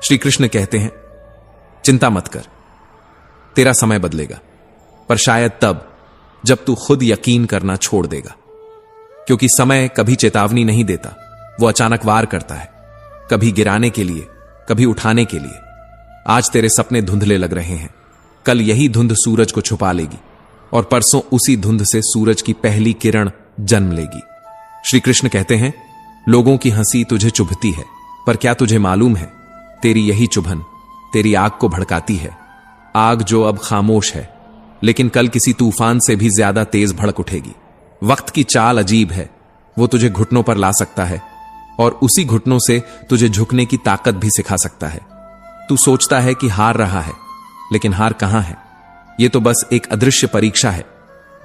श्री कृष्ण कहते हैं, चिंता मत कर, तेरा समय बदलेगा, पर शायद तब जब तू खुद यकीन करना छोड़ देगा। क्योंकि समय कभी चेतावनी नहीं देता, वो अचानक वार करता है, कभी गिराने के लिए, कभी उठाने के लिए। आज तेरे सपने धुंधले लग रहे हैं, कल यही धुंध सूरज को छुपा लेगी और परसों उसी धुंध से सूरज की पहली किरण जन्म लेगी। श्री कृष्ण कहते हैं, लोगों की हंसी तुझे चुभती है, पर क्या तुझे मालूम है, तेरी यही चुभन तेरी आग को भड़काती है। आग जो अब खामोश है, लेकिन कल किसी तूफान से भी ज्यादा तेज भड़क उठेगी। वक्त की चाल अजीब है, वो तुझे घुटनों पर ला सकता है और उसी घुटनों से तुझे झुकने की ताकत भी सिखा सकता है। तू सोचता है कि हार रहा है, लेकिन हार कहां है? ये तो बस एक अदृश्य परीक्षा है,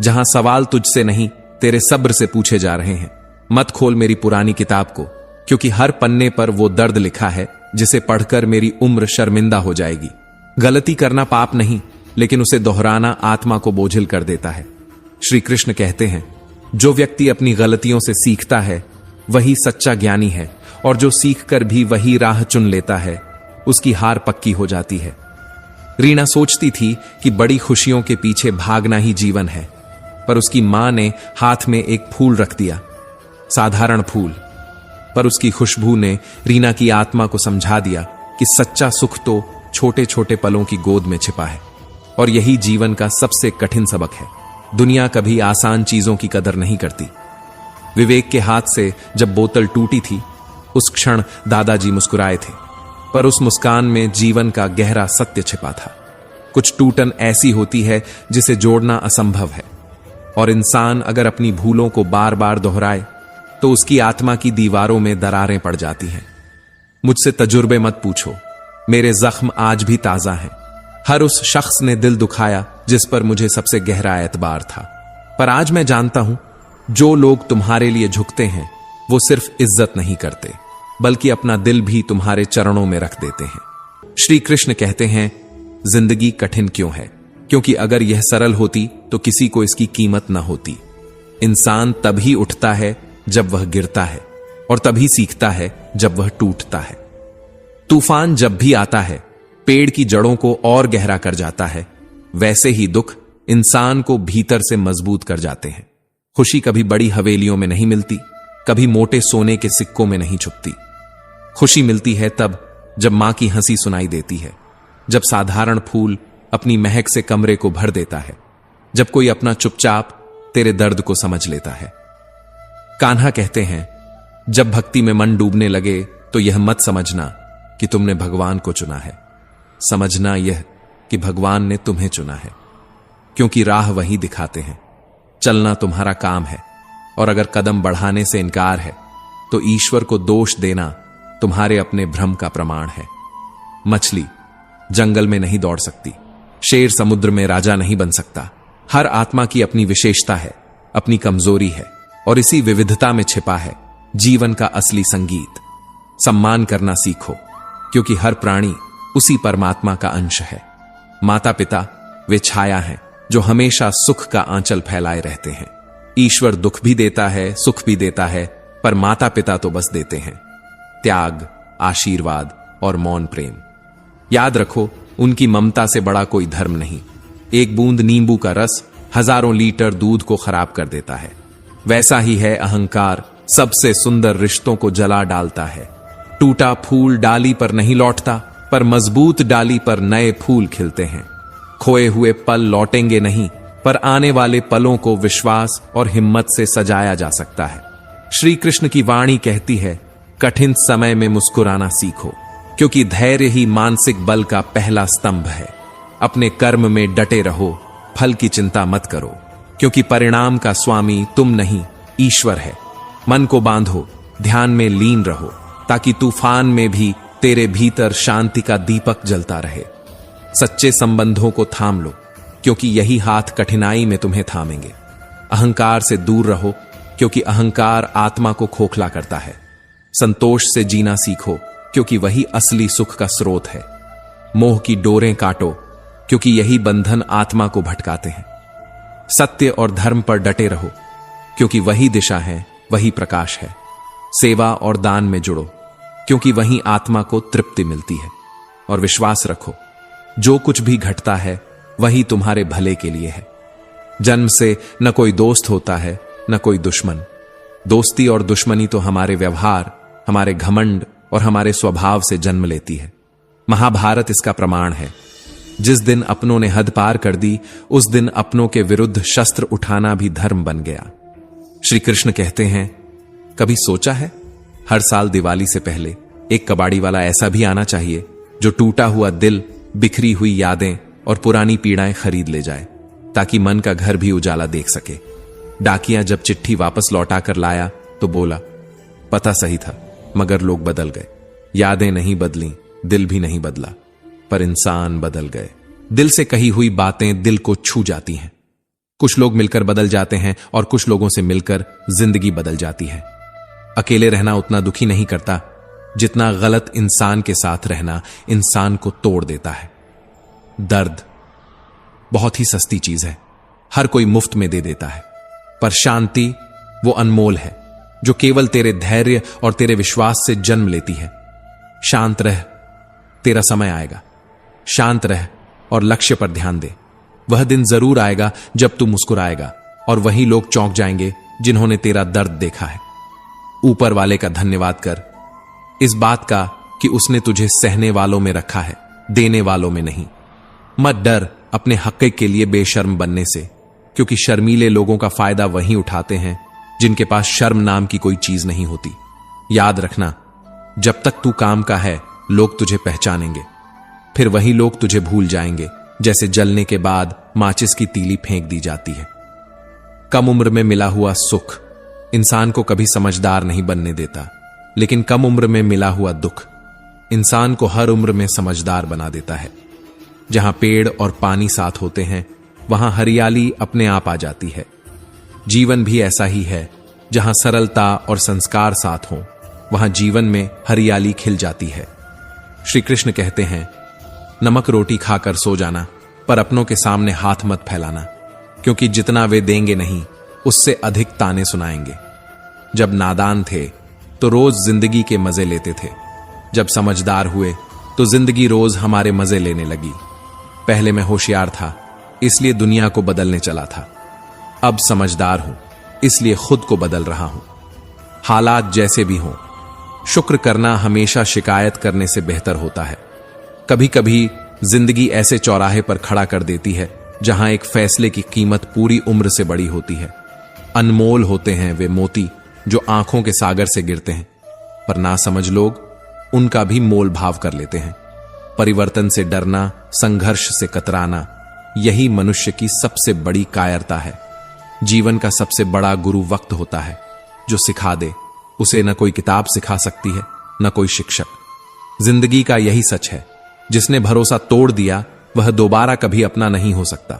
जहां सवाल तुझसे नहीं तेरे सब्र से पूछे जा रहे हैं। मत खोल मेरी पुरानी किताब को, क्योंकि हर पन्ने पर वो दर्द लिखा है जिसे पढ़कर मेरी उम्र शर्मिंदा हो जाएगी। गलती करना पाप नहीं, लेकिन उसे दोहराना आत्मा को बोझिल कर देता है। श्री कृष्ण कहते हैं, जो व्यक्ति अपनी गलतियों से सीखता है वही सच्चा ज्ञानी है, और जो सीखकर भी वही राह चुन लेता है उसकी हार पक्की हो जाती है। रीना सोचती थी कि बड़ी खुशियों के पीछे भागना ही जीवन है, पर उसकी मां ने हाथ में एक फूल रख दिया, साधारण फूल, पर उसकी खुशबू ने रीना की आत्मा को समझा दिया कि सच्चा सुख तो छोटे छोटे पलों की गोद में छिपा है। और यही जीवन का सबसे कठिन सबक है। दुनिया कभी आसान चीजों की कदर नहीं करती। विवेक के हाथ से जब बोतल टूटी थी, उस क्षण दादाजी मुस्कुराए थे, पर उस मुस्कान में जीवन का गहरा सत्य छिपा था। कुछ टूटन ऐसी होती है जिसे जोड़ना असंभव है, और इंसान अगर अपनी भूलों को बार बार दोहराए तो उसकी आत्मा की दीवारों में दरारें पड़ जाती हैं। मुझसे तजुर्बे मत पूछो, मेरे जख्म आज भी ताजा हैं। हर उस शख्स ने दिल दुखाया जिस पर मुझे सबसे गहरा एतबार था, पर आज मैं जानता हूं, जो लोग तुम्हारे लिए झुकते हैं वो सिर्फ इज्जत नहीं करते, बल्कि अपना दिल भी तुम्हारे चरणों में रख देते हैं। श्री कृष्ण कहते हैं, जिंदगी कठिन क्यों है? क्योंकि अगर यह सरल होती तो किसी को इसकी कीमत न होती। इंसान तभी उठता है जब वह गिरता है, और तभी सीखता है जब वह टूटता है। तूफान जब भी आता है पेड़ की जड़ों को और गहरा कर जाता है, वैसे ही दुख इंसान को भीतर से मजबूत कर जाते हैं। खुशी कभी बड़ी हवेलियों में नहीं मिलती, कभी मोटे सोने के सिक्कों में नहीं छुपती। खुशी मिलती है तब जब मां की हंसी सुनाई देती है, जब साधारण फूल अपनी महक से कमरे को भर देता है, जब कोई अपना चुपचाप तेरे दर्द को समझ लेता है। कान्हा कहते हैं, जब भक्ति में मन डूबने लगे तो यह मत समझना कि तुमने भगवान को चुना है, समझना यह कि भगवान ने तुम्हें चुना है। क्योंकि राह वही दिखाते हैं, चलना तुम्हारा काम है, और अगर कदम बढ़ाने से इनकार है तो ईश्वर को दोष देना तुम्हारे अपने भ्रम का प्रमाण है। मछली जंगल में नहीं दौड़ सकती, शेर समुद्र में राजा नहीं बन सकता। हर आत्मा की अपनी विशेषता है, अपनी कमजोरी है, और इसी विविधता में छिपा है जीवन का असली संगीत। सम्मान करना सीखो, क्योंकि हर प्राणी उसी परमात्मा का अंश है। माता पिता वे छाया हैं जो हमेशा सुख का आंचल फैलाए रहते हैं। ईश्वर दुख भी देता है, सुख भी देता है, पर माता पिता तो बस देते हैं त्याग, आशीर्वाद और मौन प्रेम। याद रखो, उनकी ममता से बड़ा कोई धर्म नहीं। एक बूंद नींबू का रस हजारों लीटर दूध को खराब कर देता है। वैसा ही है अहंकार, सबसे सुंदर रिश्तों को जला डालता है। टूटा फूल डाली पर नहीं लौटता, पर मजबूत डाली पर नए फूल खिलते हैं। खोए हुए पल लौटेंगे नहीं, पर आने वाले पलों को विश्वास और हिम्मत से सजाया जा सकता है। श्री कृष्ण की वाणी कहती है, कठिन समय में मुस्कुराना सीखो, क्योंकि धैर्य ही मानसिक बल का पहला स्तंभ है। अपने कर्म में डटे रहो, फल की चिंता मत करो, क्योंकि परिणाम का स्वामी तुम नहीं, ईश्वर है। मन को बांधो, ध्यान में लीन रहो, ताकि तूफान में भी तेरे भीतर शांति का दीपक जलता रहे। सच्चे संबंधों को थाम लो, क्योंकि यही हाथ कठिनाई में तुम्हें थामेंगे। अहंकार से दूर रहो, क्योंकि अहंकार आत्मा को खोखला करता है। संतोष से जीना सीखो, क्योंकि वही असली सुख का स्रोत है। मोह की डोरें काटो, क्योंकि यही बंधन आत्मा को भटकाते हैं। सत्य और धर्म पर डटे रहो, क्योंकि वही दिशा है, वही प्रकाश है। सेवा और दान में जुड़ो, क्योंकि वही आत्मा को तृप्ति मिलती है। और विश्वास रखो, जो कुछ भी घटता है वही तुम्हारे भले के लिए है। जन्म से न कोई दोस्त होता है न कोई दुश्मन। दोस्ती और दुश्मनी तो हमारे व्यवहार, हमारे घमंड और हमारे स्वभाव से जन्म लेती है। महाभारत इसका प्रमाण है। जिस दिन अपनों ने हद पार कर दी, उस दिन अपनों के विरुद्ध शस्त्र उठाना भी धर्म बन गया। श्री कृष्ण कहते हैं, कभी सोचा है हर साल दिवाली से पहले एक कबाड़ी वाला ऐसा भी आना चाहिए जो टूटा हुआ दिल, बिखरी हुई यादें और पुरानी पीड़ाएं खरीद ले जाए, ताकि मन का घर भी उजाला देख सके। डाकिया जब चिट्ठी वापस लौटा कर लाया तो बोला, पता सही था मगर लोग बदल गए। यादें नहीं बदली, दिल भी नहीं बदला, पर इंसान बदल गए। दिल से कही हुई बातें दिल को छू जाती हैं। कुछ लोग मिलकर बदल जाते हैं और कुछ लोगों से मिलकर जिंदगी बदल जाती है। अकेले रहना उतना दुखी नहीं करता जितना गलत इंसान के साथ रहना इंसान को तोड़ देता है। दर्द बहुत ही सस्ती चीज है, हर कोई मुफ्त में दे देता है, पर शांति वो अनमोल है जो केवल तेरे धैर्य और तेरे विश्वास से जन्म लेती है। शांत रह, तेरा समय आएगा। शांत रह और लक्ष्य पर ध्यान दे। वह दिन जरूर आएगा जब तू मुस्कुराएगा और वही लोग चौंक जाएंगे जिन्होंने तेरा दर्द देखा है। ऊपर वाले का धन्यवाद कर, इस बात का कि उसने तुझे सहने वालों में रखा है, देने वालों में नहीं। मत डर अपने हक के लिए बेशर्म बनने से, क्योंकि शर्मीले लोगों का फायदा वही उठाते हैं जिनके पास शर्म नाम की कोई चीज नहीं होती। याद रखना, जब तक तू काम का है लोग तुझे पहचानेंगे, फिर वही लोग तुझे भूल जाएंगे, जैसे जलने के बाद माचिस की तीली फेंक दी जाती है। कम उम्र में मिला हुआ सुख इंसान को कभी समझदार नहीं बनने देता, लेकिन कम उम्र में मिला हुआ दुख इंसान को हर उम्र में समझदार बना देता है। जहां पेड़ और पानी साथ होते हैं वहां हरियाली अपने आप आ जाती है। जीवन भी ऐसा ही है, जहां सरलता और संस्कार साथ हों वहां जीवन में हरियाली खिल जाती है। श्री कृष्ण कहते हैं, नमक रोटी खाकर सो जाना, पर अपनों के सामने हाथ मत फैलाना, क्योंकि जितना वे देंगे नहीं उससे अधिक ताने सुनाएंगे। जब नादान थे तो रोज जिंदगी के मजे लेते थे, जब समझदार हुए तो जिंदगी रोज हमारे मजे लेने लगी। पहले मैं होशियार था इसलिए दुनिया को बदलने चला था, अब समझदार हूं इसलिए खुद को बदल रहा हूं। हालात जैसे भी हों, शुक्र करना हमेशा शिकायत करने से बेहतर होता है। कभी कभी जिंदगी ऐसे चौराहे पर खड़ा कर देती है जहां एक फैसले की कीमत पूरी उम्र से बड़ी होती है। अनमोल होते हैं वे मोती जो आंखों के सागर से गिरते हैं, पर नासमझ लोग उनका भी मोल भाव कर लेते हैं। परिवर्तन से डरना, संघर्ष से कतराना, यही मनुष्य की सबसे बड़ी कायरता है। जीवन का सबसे बड़ा गुरु वक्त होता है, जो सिखा दे उसे न कोई किताब सिखा सकती है न कोई शिक्षक। जिंदगी का यही सच है, जिसने भरोसा तोड़ दिया वह दोबारा कभी अपना नहीं हो सकता।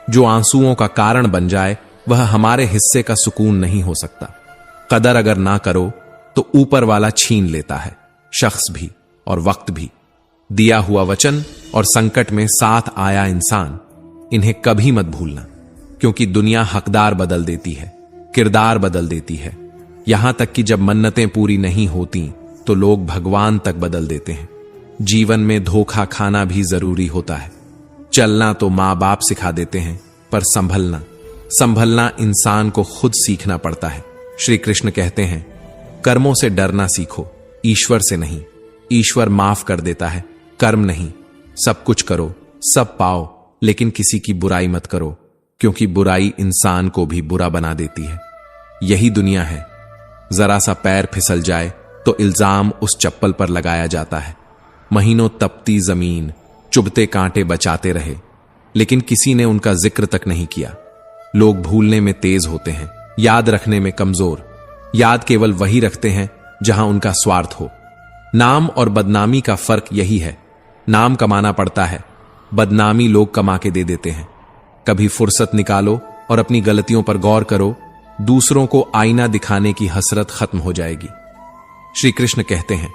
जो आंसुओं का कारण बन जाए वह हमारे हिस्से का सुकून नहीं हो सकता। कदर अगर ना करो तो ऊपर वाला छीन लेता है, शख्स भी और वक्त भी। दिया हुआ वचन और संकट में साथ आया इंसान, इन्हें कभी मत भूलना, क्योंकि दुनिया हकदार बदल देती है, किरदार बदल देती है। यहां तक कि जब मन्नतें पूरी नहीं होती तो लोग भगवान तक बदल देते हैं। जीवन में धोखा खाना भी जरूरी होता है। चलना तो मां बाप सिखा देते हैं, पर संभलना इंसान को खुद सीखना पड़ता है। श्री कृष्ण कहते हैं, कर्मों से डरना सीखो, ईश्वर से नहीं। ईश्वर माफ कर देता है, कर्म नहीं। सब कुछ करो, सब पाओ, लेकिन किसी की बुराई मत करो, क्योंकि बुराई इंसान को भी बुरा बना देती है। यही दुनिया है। जरा सा पैर फिसल जाए तो इल्जाम उस चप्पल पर लगाया जाता है। महीनों तपती जमीन, चुभते कांटे बचाते रहे, लेकिन किसी ने उनका जिक्र तक नहीं किया। लोग भूलने में तेज होते हैं, याद रखने में कमजोर। याद केवल वही रखते हैं जहां उनका स्वार्थ हो। नाम और बदनामी का फर्क यही है। नाम कमाना पड़ता है, बदनामी लोग कमा के दे देते हैं। कभी फुर्सत निकालो और अपनी गलतियों पर गौर करो, दूसरों को आईना दिखाने की हसरत खत्म हो जाएगी। श्री कृष्ण कहते हैं,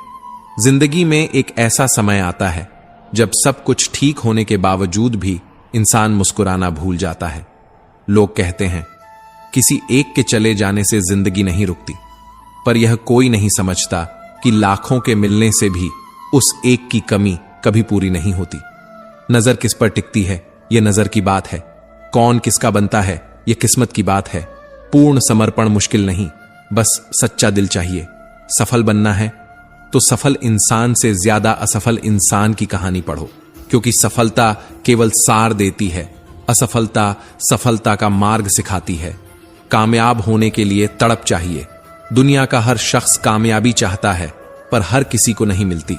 जिंदगी में एक ऐसा समय आता है जब सब कुछ ठीक होने के बावजूद भी इंसान मुस्कुराना भूल जाता है। लोग कहते हैं, किसी एक के चले जाने से जिंदगी नहीं रुकती, पर यह कोई नहीं समझता कि लाखों के मिलने से भी उस एक की कमी कभी पूरी नहीं होती। नजर किस पर टिकती है यह नजर की बात है, कौन किसका बनता है यह किस्मत की बात है। पूर्ण समर्पण मुश्किल नहीं, बस सच्चा दिल चाहिए। सफल बनना है तो सफल इंसान से ज्यादा असफल इंसान की कहानी पढ़ो, क्योंकि सफलता केवल सार देती है, असफलता सफलता का मार्ग सिखाती है। कामयाब होने के लिए तड़प चाहिए। दुनिया का हर शख्स कामयाबी चाहता है, पर हर किसी को नहीं मिलती।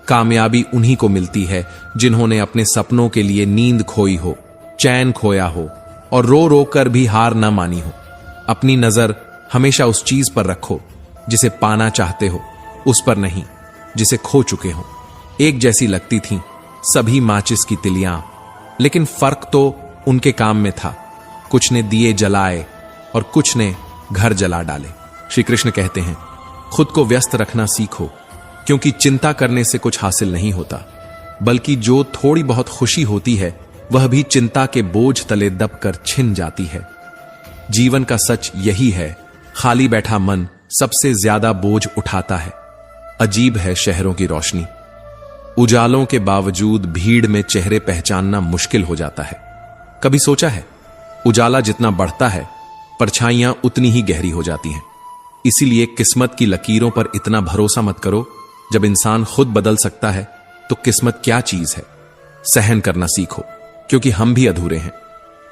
कामयाबी उन्हीं को मिलती है जिन्होंने अपने सपनों के लिए नींद खोई हो, चैन खोया हो और रो रो कर भी हार न मानी हो। अपनी नजर हमेशा उस चीज पर रखो जिसे पाना चाहते हो, उस पर नहीं जिसे खो चुके हो। एक जैसी लगती थीं सभी माचिस की तिलियां, लेकिन फर्क तो उनके काम में था। कुछ ने दिए जलाए और कुछ ने घर जला डाले। श्री कृष्ण कहते हैं, खुद को व्यस्त रखना सीखो, क्योंकि चिंता करने से कुछ हासिल नहीं होता, बल्कि जो थोड़ी बहुत खुशी होती है वह भी चिंता के बोझ तले दबकर छिन जाती है। जीवन का सच यही है, खाली बैठा मन सबसे ज्यादा बोझ उठाता है। अजीब है शहरों की रोशनी, उजालों के बावजूद भीड़ में चेहरे पहचानना मुश्किल हो जाता है। कभी सोचा है, उजाला जितना बढ़ता है परछाइयां उतनी ही गहरी हो जाती हैं। इसीलिए किस्मत की लकीरों पर इतना भरोसा मत करो। जब इंसान खुद बदल सकता है तो किस्मत क्या चीज है। सहन करना सीखो, क्योंकि हम भी अधूरे हैं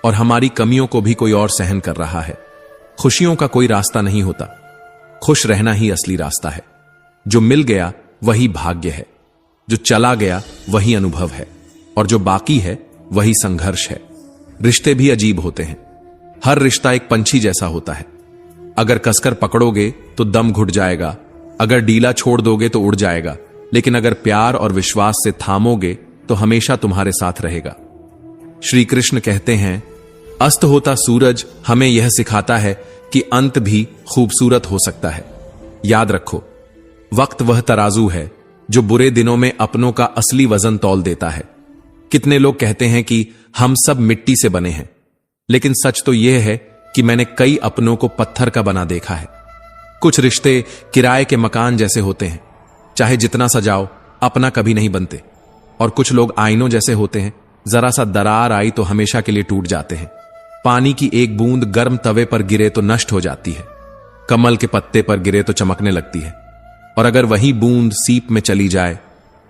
और हमारी कमियों को भी कोई और सहन कर रहा है। खुशियों का कोई रास्ता नहीं होता, खुश रहना ही असली रास्ता है। जो मिल गया वही भाग्य है, जो चला गया वही अनुभव है, और जो बाकी है वही संघर्ष है। रिश्ते भी अजीब होते हैं। हर रिश्ता एक पंछी जैसा होता है। अगर कसकर पकड़ोगे तो दम घुट जाएगा, अगर ढीला छोड़ दोगे तो उड़ जाएगा, लेकिन अगर प्यार और विश्वास से थामोगे तो हमेशा तुम्हारे साथ रहेगा। श्री कृष्ण कहते हैं, अस्त होता सूरज हमें यह सिखाता है कि अंत भी खूबसूरत हो सकता है। याद रखो, वक्त वह तराजू है जो बुरे दिनों में अपनों का असली वजन तौल देता है। कितने लोग कहते हैं कि हम सब मिट्टी से बने हैं, लेकिन सच तो यह है कि मैंने कई अपनों को पत्थर का बना देखा है। कुछ रिश्ते किराए के मकान जैसे होते हैं, चाहे जितना सजाओ अपना कभी नहीं बनते। और कुछ लोग आईनों जैसे होते हैं, जरा सा दरार आई तो हमेशा के लिए टूट जाते हैं। पानी की एक बूंद गर्म तवे पर गिरे तो नष्ट हो जाती है, कमल के पत्ते पर गिरे तो चमकने लगती है, और अगर वही बूंद सीप में चली जाए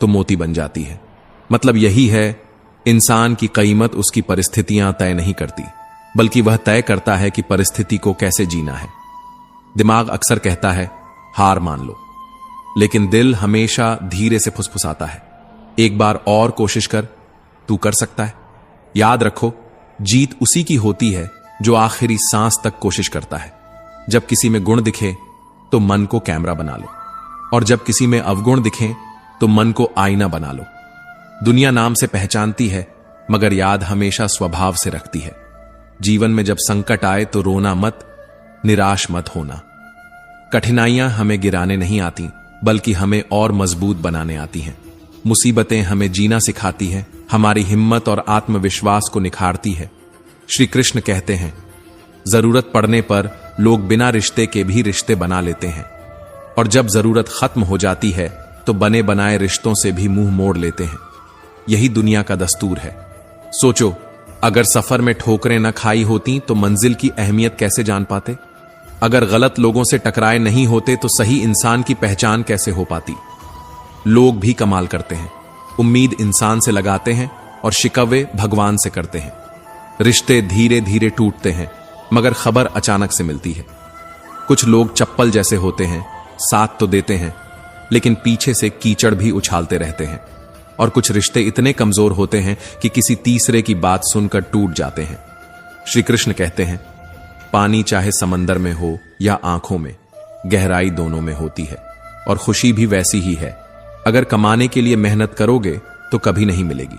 तो मोती बन जाती है। मतलब यही है, इंसान की कीमत उसकी परिस्थितियां तय नहीं करती, बल्कि वह तय करता है कि परिस्थिति को कैसे जीना है। दिमाग अक्सर कहता है हार मान लो, लेकिन दिल हमेशा धीरे से फुसफुसाता है, एक बार और कोशिश कर, तू कर सकता है। याद रखो, जीत उसी की होती है जो आखिरी सांस तक कोशिश करता है। जब किसी में गुण दिखे तो मन को कैमरा बना लो, और जब किसी में अवगुण दिखे तो मन को आईना बना लो। दुनिया नाम से पहचानती है, मगर याद हमेशा स्वभाव से रखती है। जीवन में जब संकट आए तो रोना मत, निराश मत होना। कठिनाइयां हमें गिराने नहीं आती, बल्कि हमें और मजबूत बनाने आती हैं। मुसीबतें हमें जीना सिखाती हैं, हमारी हिम्मत और आत्मविश्वास को निखारती है। श्री कृष्ण कहते हैं, जरूरत पड़ने पर लोग बिना रिश्ते के भी रिश्ते बना लेते हैं, और जब जरूरत खत्म हो जाती है तो बने बनाए रिश्तों से भी मुंह मोड़ लेते हैं। यही दुनिया का दस्तूर है। सोचो, अगर सफर में ठोकरें न खाई होती तो मंजिल की अहमियत कैसे जान पाते? अगर गलत लोगों से टकराए नहीं होते तो सही इंसान की पहचान कैसे हो पाती? लोग भी कमाल करते हैं, उम्मीद इंसान से लगाते हैं और शिकवे भगवान से करते हैं। रिश्ते धीरे धीरे टूटते हैं, मगर खबर अचानक से मिलती है। कुछ लोग चप्पल जैसे होते हैं, साथ तो देते हैं, लेकिन पीछे से कीचड़ भी उछालते रहते हैं। और कुछ रिश्ते इतने कमजोर होते हैं कि किसी तीसरे की बात सुनकर टूट जाते हैं। श्री कृष्ण कहते हैं, पानी चाहे समंदर में हो या आंखों में, गहराई दोनों में होती है, और खुशी भी वैसी ही है। अगर कमाने के लिए मेहनत करोगे तो कभी नहीं मिलेगी,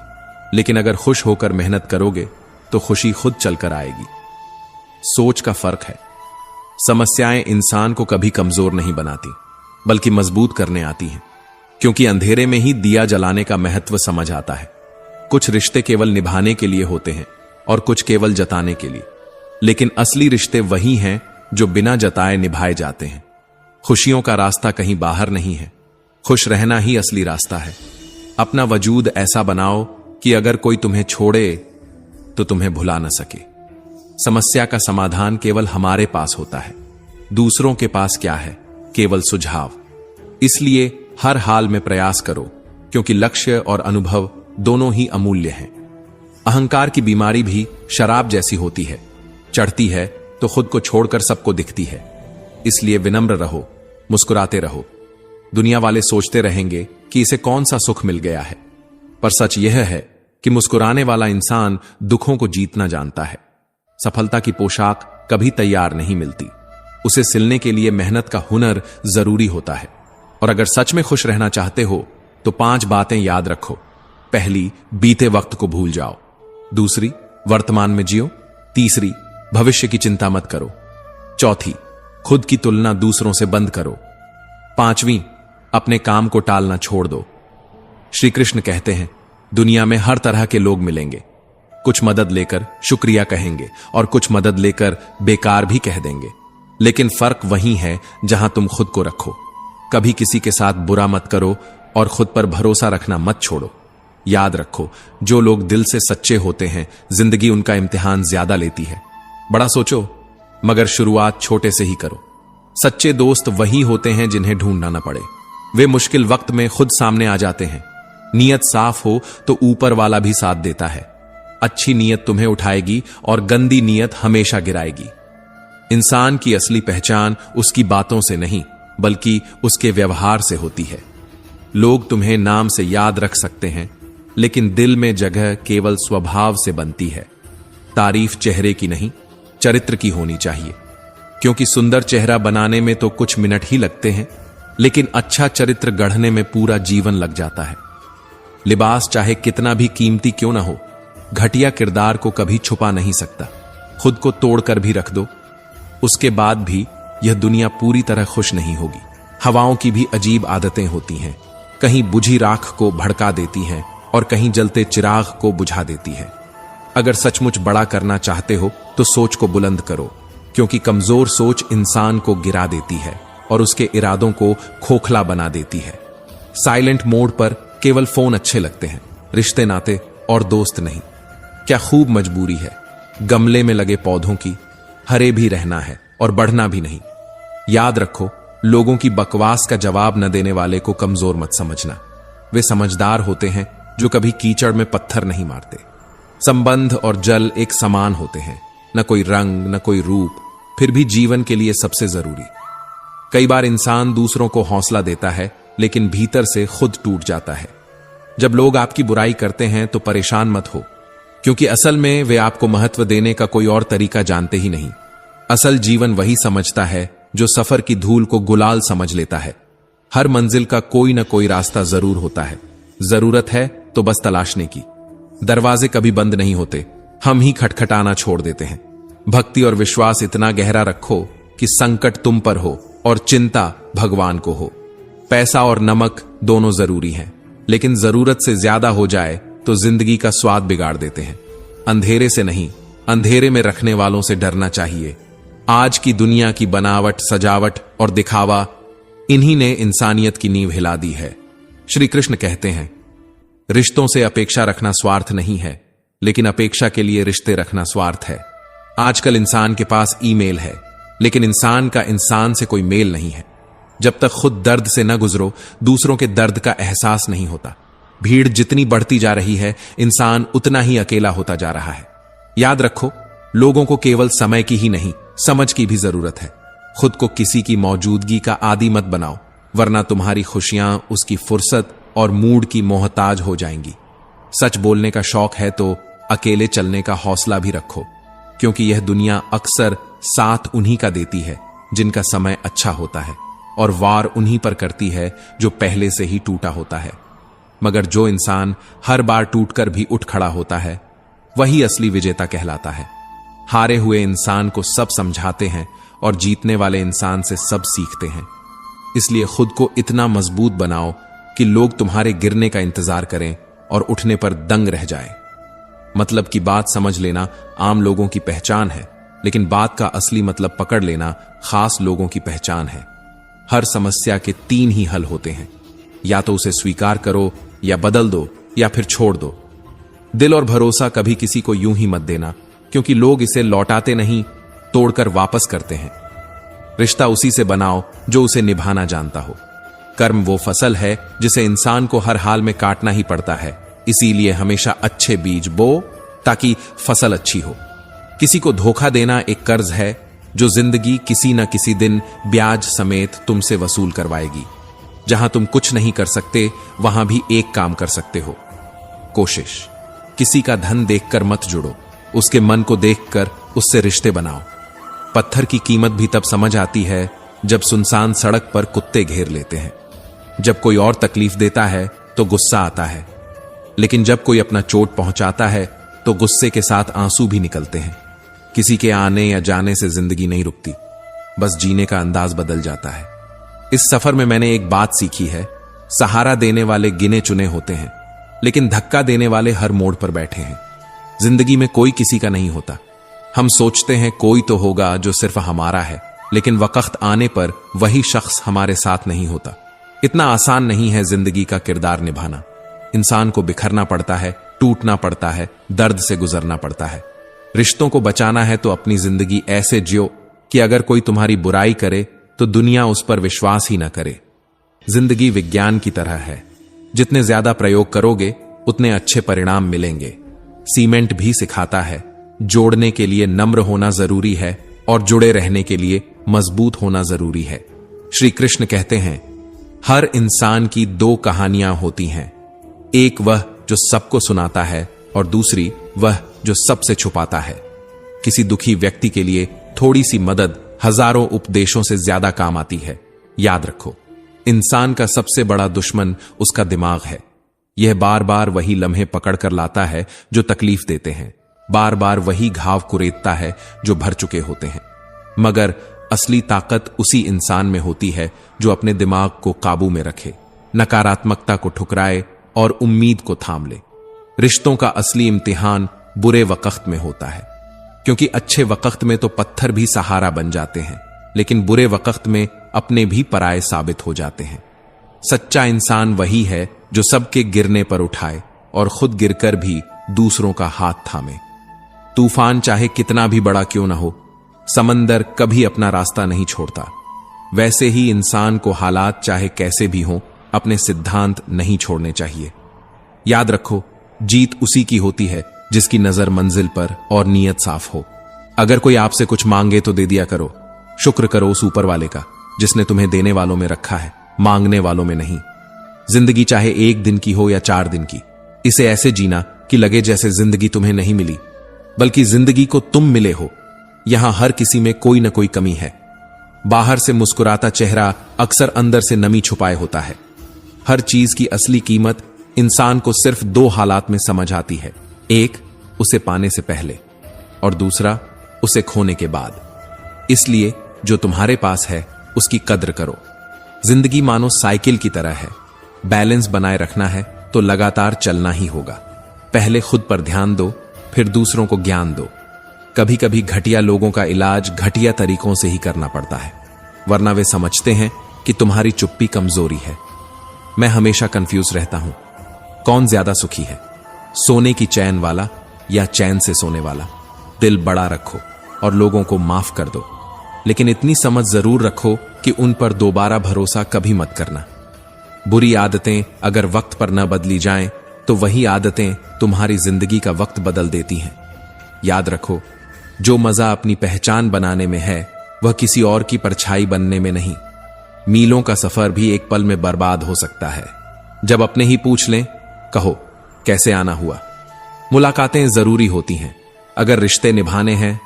लेकिन अगर खुश होकर मेहनत करोगे तो खुशी खुद चलकर आएगी। सोच का फर्क है। समस्याएं इंसान को कभी कमजोर नहीं बनाती, बल्कि मजबूत करने आती हैं, क्योंकि अंधेरे में ही दिया जलाने का महत्व समझ आता है। कुछ रिश्ते केवल निभाने के लिए होते हैं और कुछ केवल जताने के लिए, लेकिन असली रिश्ते वही हैं जो बिना जताए निभाए जाते हैं। खुशियों का रास्ता कहीं बाहर नहीं है, खुश रहना ही असली रास्ता है। अपना वजूद ऐसा बनाओ कि अगर कोई तुम्हें छोड़े तो तुम्हें भुला न सके। समस्या का समाधान केवल हमारे पास होता है, दूसरों के पास क्या है? केवल सुझाव। इसलिए हर हाल में प्रयास करो, क्योंकि लक्ष्य और अनुभव दोनों ही अमूल्य हैं। अहंकार की बीमारी भी शराब जैसी होती है, चढ़ती है तो खुद को छोड़कर सबको दिखती है। इसलिए विनम्र रहो, मुस्कुराते रहो। दुनिया वाले सोचते रहेंगे कि इसे कौन सा सुख मिल गया है, पर सच यह है कि मुस्कुराने वाला इंसान दुखों को जीतना जानता है। सफलता की पोशाक कभी तैयार नहीं मिलती, उसे सिलने के लिए मेहनत का हुनर जरूरी होता है। और अगर सच में खुश रहना चाहते हो तो 5 बातें याद रखो। पहली, बीते वक्त को भूल जाओ। दूसरी, वर्तमान में जियो। तीसरी, भविष्य की चिंता मत करो। चौथी, खुद की तुलना दूसरों से बंद करो। 5वीं, अपने काम को टालना छोड़ दो। श्री कृष्ण कहते हैं, दुनिया में हर तरह के लोग मिलेंगे। कुछ मदद लेकर शुक्रिया कहेंगे और कुछ मदद लेकर बेकार भी कह देंगे, लेकिन फर्क वही है जहां तुम खुद को रखो। कभी किसी के साथ बुरा मत करो और खुद पर भरोसा रखना मत छोड़ो। याद रखो, जो लोग दिल से सच्चे होते हैं, जिंदगी उनका इम्तिहान ज्यादा लेती है। बड़ा सोचो, मगर शुरुआत छोटे से ही करो। सच्चे दोस्त वही होते हैं जिन्हें ढूंढना न पड़े। वे मुश्किल वक्त में खुद सामने आ जाते हैं। नीयत साफ हो तो ऊपर वाला भी साथ देता है। अच्छी नीयत तुम्हें उठाएगी और गंदी नीयत हमेशा गिराएगी। इंसान की असली पहचान उसकी बातों से नहीं, बल्कि उसके व्यवहार से होती है। लोग तुम्हें नाम से याद रख सकते हैं, लेकिन दिल में जगह केवल स्वभाव से बनती है। तारीफ चेहरे की नहीं, चरित्र की होनी चाहिए, क्योंकि सुंदर चेहरा बनाने में तो कुछ मिनट ही लगते हैं, लेकिन अच्छा चरित्र गढ़ने में पूरा जीवन लग जाता है। लिबास चाहे कितना भी कीमती क्यों ना हो, घटिया किरदार को कभी छुपा नहीं सकता। खुद को तोड़कर भी रख दो, उसके बाद भी यह दुनिया पूरी तरह खुश नहीं होगी। हवाओं की भी अजीब आदतें होती हैं, कहीं बुझी राख को भड़का देती हैं और कहीं जलते चिराग को बुझा देती है। अगर सचमुच बड़ा करना चाहते हो तो सोच को बुलंद करो, क्योंकि कमजोर सोच इंसान को गिरा देती है और उसके इरादों को खोखला बना देती है। साइलेंट मोड पर केवल फोन अच्छे लगते हैं, रिश्ते नाते और दोस्त नहीं। क्या खूब मजबूरी है गमले में लगे पौधों की, हरे भी रहना है और बढ़ना भी नहीं। याद रखो, लोगों की बकवास का जवाब न देने वाले को कमजोर मत समझना। वे समझदार होते हैं जो कभी कीचड़ में पत्थर नहीं मारते। संबंध और जल एक समान होते हैं, न कोई रंग न कोई रूप, फिर भी जीवन के लिए सबसे जरूरी। कई बार इंसान दूसरों को हौसला देता है, लेकिन भीतर से खुद टूट जाता है। जब लोग आपकी बुराई करते हैं तो परेशान मत हो, क्योंकि असल में वे आपको महत्व देने का कोई और तरीका जानते ही नहीं। असल जीवन वही समझता है जो सफर की धूल को गुलाल समझ लेता है। हर मंजिल का कोई न कोई रास्ता जरूर होता है, जरूरत है तो बस तलाशने की। दरवाजे कभी बंद नहीं होते, हम ही खटखटाना छोड़ देते हैं। भक्ति और विश्वास इतना गहरा रखो कि संकट तुम पर हो और चिंता भगवान को हो। पैसा और नमक दोनों जरूरी हैं, लेकिन जरूरत से ज्यादा हो जाए तो जिंदगी का स्वाद बिगाड़ देते हैं। अंधेरे से नहीं, अंधेरे में रखने वालों से डरना चाहिए। आज की दुनिया की बनावट, सजावट और दिखावा, इन्हीं ने इंसानियत की नींव हिला दी है। श्री कृष्ण कहते हैं, रिश्तों से अपेक्षा रखना स्वार्थ नहीं है, लेकिन अपेक्षा के लिए रिश्ते रखना स्वार्थ है। आजकल इंसान के पास ईमेल है, लेकिन इंसान का इंसान से कोई मेल नहीं है। जब तक खुद दर्द से न गुजरो, दूसरों के दर्द का एहसास नहीं होता। भीड़ जितनी बढ़ती जा रही है, इंसान उतना ही अकेला होता जा रहा है। याद रखो, लोगों को केवल समय की ही नहीं, समझ की भी जरूरत है। खुद को किसी की मौजूदगी का आदी मत बनाओ, वरना तुम्हारी खुशियां उसकी फुर्सत और मूड की मोहताज हो जाएंगी। सच बोलने का शौक है तो अकेले चलने का हौसला भी रखो, क्योंकि यह दुनिया अक्सर साथ उन्हीं का देती है जिनका समय अच्छा होता है, और वार उन्हीं पर करती है जो पहले से ही टूटा होता है। मगर जो इंसान हर बार टूटकर भी उठ खड़ा होता है, वही असली विजेता कहलाता है। हारे हुए इंसान को सब समझाते हैं और जीतने वाले इंसान से सब सीखते हैं। इसलिए खुद को इतना मजबूत बनाओ कि लोग तुम्हारे गिरने का इंतजार करें और उठने पर दंग रह जाएं। मतलब की बात समझ लेना आम लोगों की पहचान है, लेकिन बात का असली मतलब पकड़ लेना खास लोगों की पहचान है। हर समस्या के 3 ही हल होते हैं, या तो उसे स्वीकार करो, या बदल दो या फिर छोड़ दो। दिल और भरोसा कभी किसी को यूं ही मत देना, क्योंकि लोग इसे लौटाते नहीं, तोड़कर वापस करते हैं। रिश्ता उसी से बनाओ जो उसे निभाना जानता हो। कर्म वो फसल है जिसे इंसान को हर हाल में काटना ही पड़ता है, इसीलिए हमेशा अच्छे बीज बो ताकि फसल अच्छी हो। किसी को धोखा देना एक कर्ज है जो जिंदगी किसी न किसी दिन ब्याज समेत तुमसे वसूल करवाएगी। जहां तुम कुछ नहीं कर सकते, वहां भी एक काम कर सकते हो, कोशिश। किसी का धन देखकर मत जुड़ो, उसके मन को देखकर उससे रिश्ते बनाओ। पत्थर की कीमत भी तब समझ आती है जब सुनसान सड़क पर कुत्ते घेर लेते हैं। जब कोई और तकलीफ देता है तो गुस्सा आता है, लेकिन जब कोई अपना चोट पहुंचाता है तो गुस्से के साथ आंसू भी निकलते हैं। किसी के आने या जाने से जिंदगी नहीं रुकती, बस जीने का अंदाज बदल जाता है। इस सफर में मैंने एक बात सीखी है, सहारा देने वाले गिने चुने होते हैं, लेकिन धक्का देने वाले हर मोड़ पर बैठे हैं। जिंदगी में कोई किसी का नहीं होता। हम सोचते हैं कोई तो होगा जो सिर्फ हमारा है, लेकिन वक्त आने पर वही शख्स हमारे साथ नहीं होता। इतना आसान नहीं है जिंदगी का किरदार निभाना। इंसान को बिखरना पड़ता है, टूटना पड़ता है, दर्द से गुजरना पड़ता है। रिश्तों को बचाना है तो अपनी जिंदगी ऐसे जियो कि अगर कोई तुम्हारी बुराई करे तो दुनिया उस पर विश्वास ही ना करे। जिंदगी विज्ञान की तरह है, जितने ज्यादा प्रयोग करोगे उतने अच्छे परिणाम मिलेंगे। सीमेंट भी सिखाता है, जोड़ने के लिए नम्र होना जरूरी है और जुड़े रहने के लिए मजबूत होना जरूरी है। श्री कृष्ण कहते हैं, हर इंसान की दो कहानियां होती हैं, एक वह जो सबको सुनाता है और दूसरी वह जो सबसे छुपाता है। किसी दुखी व्यक्ति के लिए थोड़ी सी मदद हजारों उपदेशों से ज्यादा काम आती है। याद रखो, इंसान का सबसे बड़ा दुश्मन उसका दिमाग है। यह बार बार वही लम्हे पकड़ कर लाता है जो तकलीफ देते हैं, बार बार वही घाव कुरेदता है जो भर चुके होते हैं। मगर असली ताकत उसी इंसान में होती है जो अपने दिमाग को काबू में रखे, नकारात्मकता को ठुकराए और उम्मीद को थाम ले। रिश्तों का असली इम्तिहान बुरे वक्त में होता है, क्योंकि अच्छे वक्त में तो पत्थर भी सहारा बन जाते हैं, लेकिन बुरे वक्त में अपने भी पराये साबित हो जाते हैं। सच्चा इंसान वही है जो सबके गिरने पर उठाए और खुद गिरकर भी दूसरों का हाथ थामे। तूफान चाहे कितना भी बड़ा क्यों ना हो, समंदर कभी अपना रास्ता नहीं छोड़ता। वैसे ही इंसान को हालात चाहे कैसे भी हों, अपने सिद्धांत नहीं छोड़ने चाहिए। याद रखो, जीत उसी की होती है जिसकी नजर मंजिल पर और नीयत साफ हो। अगर कोई आपसे कुछ मांगे तो दे दिया करो। शुक्र करो उस ऊपर वाले का जिसने तुम्हें देने वालों में रखा है, मांगने वालों में नहीं। जिंदगी चाहे 1 दिन की हो या 4 दिन की, इसे ऐसे जीना कि लगे जैसे जिंदगी तुम्हें नहीं मिली, बल्कि जिंदगी को तुम मिले हो। यहां हर किसी में कोई न कोई कमी है। बाहर से मुस्कुराता चेहरा अक्सर अंदर से नमी छुपाए होता है। हर चीज की असली कीमत इंसान को सिर्फ 2 हालात में समझ आती है, एक उसे पाने से पहले और दूसरा उसे खोने के बाद। इसलिए जो तुम्हारे पास है उसकी कद्र करो। जिंदगी मानो साइकिल की तरह है, बैलेंस बनाए रखना है तो लगातार चलना ही होगा। पहले खुद पर ध्यान दो, फिर दूसरों को ज्ञान दो। कभी कभी घटिया लोगों का इलाज घटिया तरीकों से ही करना पड़ता है, वरना वे समझते हैं कि तुम्हारी चुप्पी कमजोरी है। मैं हमेशा कंफ्यूज रहता हूं, कौन ज्यादा सुखी है, सोने की चैन वाला या चैन से सोने वाला। दिल बड़ा रखो और लोगों को माफ कर दो, लेकिन इतनी समझ जरूर रखो कि उन पर दोबारा भरोसा कभी मत करना। बुरी आदतें अगर वक्त पर न बदली जाएं, तो वही आदतें तुम्हारी जिंदगी का वक्त बदल देती हैं। याद रखो, जो मजा अपनी पहचान बनाने में है, वह किसी और की परछाई बनने में नहीं। मीलों का सफर भी एक पल में बर्बाद हो सकता है। जब अपने ही पूछ लें, कहो कैसे आना हुआ। मुलाकातें जरूरी होती हैं, अगर रिश्ते निभाने हैं।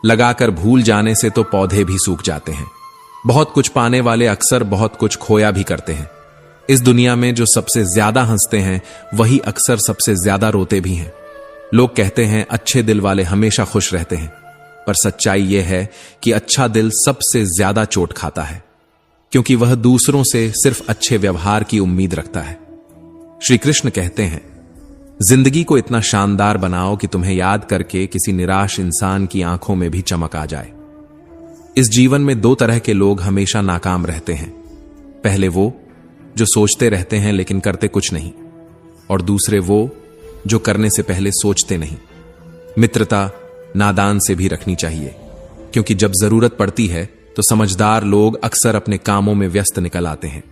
लगाकर भूल जाने से तो पौधे भी सूख जाते हैं। बहुत कुछ पाने वाले अक्सर बहुत कुछ खोया भी करते हैं। इस दुनिया में जो सबसे ज्यादा हंसते हैं, वही अक्सर सबसे ज्यादा रोते भी हैं। लोग कहते हैं अच्छे दिल वाले हमेशा खुश रहते हैं, पर सच्चाई यह है कि अच्छा दिल सबसे ज्यादा चोट खाता है, क्योंकि वह दूसरों से सिर्फ अच्छे व्यवहार की उम्मीद रखता है। श्री कृष्ण कहते हैं, जिंदगी को इतना शानदार बनाओ कि तुम्हें याद करके किसी निराश इंसान की आंखों में भी चमक आ जाए। इस जीवन में 2 तरह के लोग हमेशा नाकाम रहते हैं। पहले वो जो सोचते रहते हैं लेकिन करते कुछ नहीं, और दूसरे वो जो करने से पहले सोचते नहीं। मित्रता नादान से भी रखनी चाहिए, क्योंकि जब जरूरत पड़ती है तो समझदार लोग अक्सर अपने कामों में व्यस्त निकल आते हैं।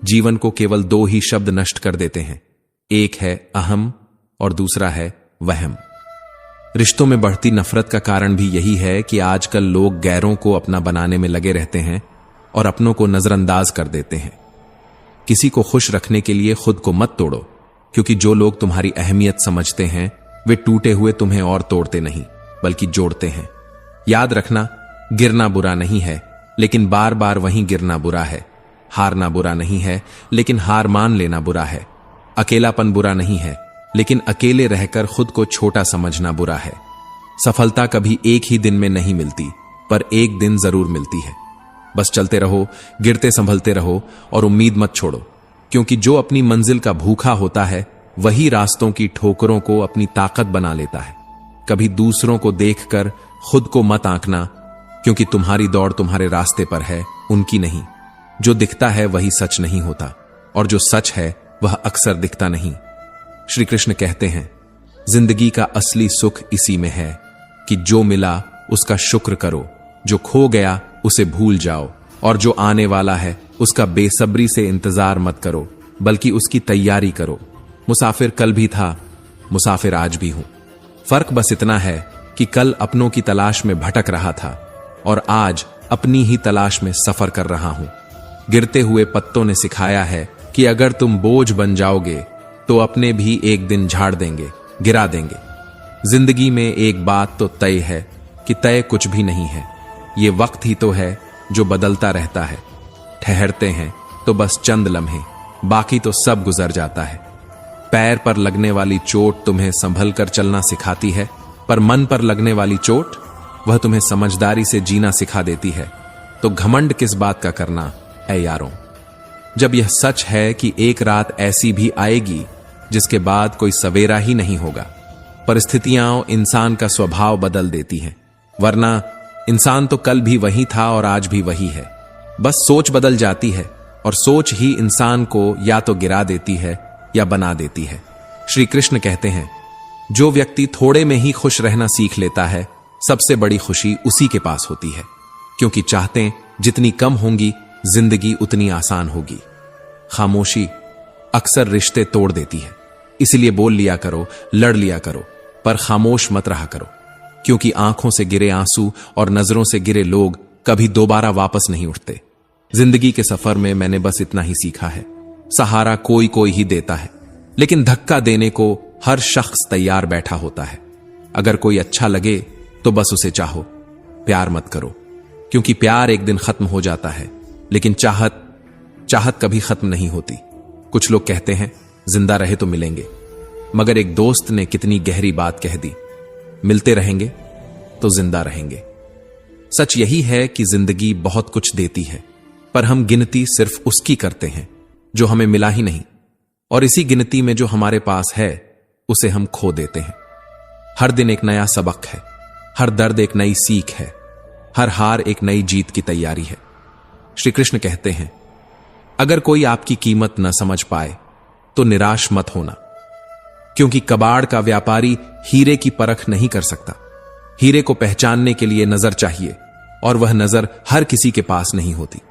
जीवन को केवल दो ही शब्द नष्ट कर देते हैं, एक है अहम और दूसरा है वहम। रिश्तों में बढ़ती नफरत का कारण भी यही है कि आजकल लोग गैरों को अपना बनाने में लगे रहते हैं और अपनों को नजरअंदाज कर देते हैं। किसी को खुश रखने के लिए खुद को मत तोड़ो, क्योंकि जो लोग तुम्हारी अहमियत समझते हैं वे टूटे हुए तुम्हें और तोड़ते नहीं बल्कि जोड़ते हैं। याद रखना, गिरना बुरा नहीं है, लेकिन बार बार वहीं गिरना बुरा है। हारना बुरा नहीं है, लेकिन हार मान लेना बुरा है। अकेलापन बुरा नहीं है, लेकिन अकेले रहकर खुद को छोटा समझना बुरा है। सफलता कभी एक ही दिन में नहीं मिलती, पर एक दिन जरूर मिलती है। बस चलते रहो, गिरते संभलते रहो और उम्मीद मत छोड़ो, क्योंकि जो अपनी मंजिल का भूखा होता है वही रास्तों की ठोकरों को अपनी ताकत बना लेता है। कभी दूसरों को देखकर खुद को मत आंकना, क्योंकि तुम्हारी दौड़ तुम्हारे रास्ते पर है, उनकी नहीं। जो दिखता है वही सच नहीं होता, और जो सच है वह अक्सर दिखता नहीं। श्री कृष्ण कहते हैं, जिंदगी का असली सुख इसी में है कि जो मिला उसका शुक्र करो, जो खो गया उसे भूल जाओ, और जो आने वाला है उसका बेसब्री से इंतजार मत करो, बल्कि उसकी तैयारी करो। मुसाफिर कल भी था, मुसाफिर आज भी हूं। फर्क बस इतना है कि कल अपनों की तलाश में भटक रहा था और आज अपनी ही तलाश में सफर कर रहा हूं। गिरते हुए पत्तों ने सिखाया है कि अगर तुम बोझ बन जाओगे तो अपने भी एक दिन झाड़ देंगे, गिरा देंगे। जिंदगी में एक बात तो तय है कि तय कुछ भी नहीं है। ये वक्त ही तो है जो बदलता रहता है। ठहरते हैं तो बस चंद लम्हे, बाकी तो सब गुजर जाता है। पैर पर लगने वाली चोट तुम्हें संभल कर चलना सिखाती है, पर मन पर लगने वाली चोट वह तुम्हें समझदारी से जीना सिखा देती है। तो घमंड किस बात का करना ऐ यारों, जब यह सच है कि एक रात ऐसी भी आएगी जिसके बाद कोई सवेरा ही नहीं होगा। परिस्थितियां इंसान का स्वभाव बदल देती हैं, वरना इंसान तो कल भी वही था और आज भी वही है। बस सोच बदल जाती है, और सोच ही इंसान को या तो गिरा देती है या बना देती है। श्री कृष्ण कहते हैं, जो व्यक्ति थोड़े में ही खुश रहना सीख लेता है, सबसे बड़ी खुशी उसी के पास होती है, क्योंकि चाहतें जितनी कम होंगी जिंदगी उतनी आसान होगी। खामोशी अक्सर रिश्ते तोड़ देती है, इसलिए बोल लिया करो, लड़ लिया करो, पर खामोश मत रहा करो, क्योंकि आंखों से गिरे आंसू और नजरों से गिरे लोग कभी दोबारा वापस नहीं उठते। जिंदगी के सफर में मैंने बस इतना ही सीखा है, सहारा कोई कोई ही देता है, लेकिन धक्का देने को हर शख्स तैयार बैठा होता है। अगर कोई अच्छा लगे तो बस उसे चाहो, प्यार मत करो, क्योंकि प्यार एक दिन खत्म हो जाता है, लेकिन चाहत कभी खत्म नहीं होती। कुछ लोग कहते हैं जिंदा रहे तो मिलेंगे, मगर एक दोस्त ने कितनी गहरी बात कह दी, मिलते रहेंगे तो जिंदा रहेंगे। सच यही है कि जिंदगी बहुत कुछ देती है, पर हम गिनती सिर्फ उसकी करते हैं जो हमें मिला ही नहीं, और इसी गिनती में जो हमारे पास है उसे हम खो देते हैं। हर दिन एक नया सबक है, हर दर्द एक नई सीख है, हर हार एक नई जीत की तैयारी है। श्री कृष्ण कहते हैं, अगर कोई आपकी कीमत न समझ पाए तो निराश मत होना, क्योंकि कबाड़ का व्यापारी हीरे की परख नहीं कर सकता। हीरे को पहचानने के लिए नजर चाहिए, और वह नजर हर किसी के पास नहीं होती।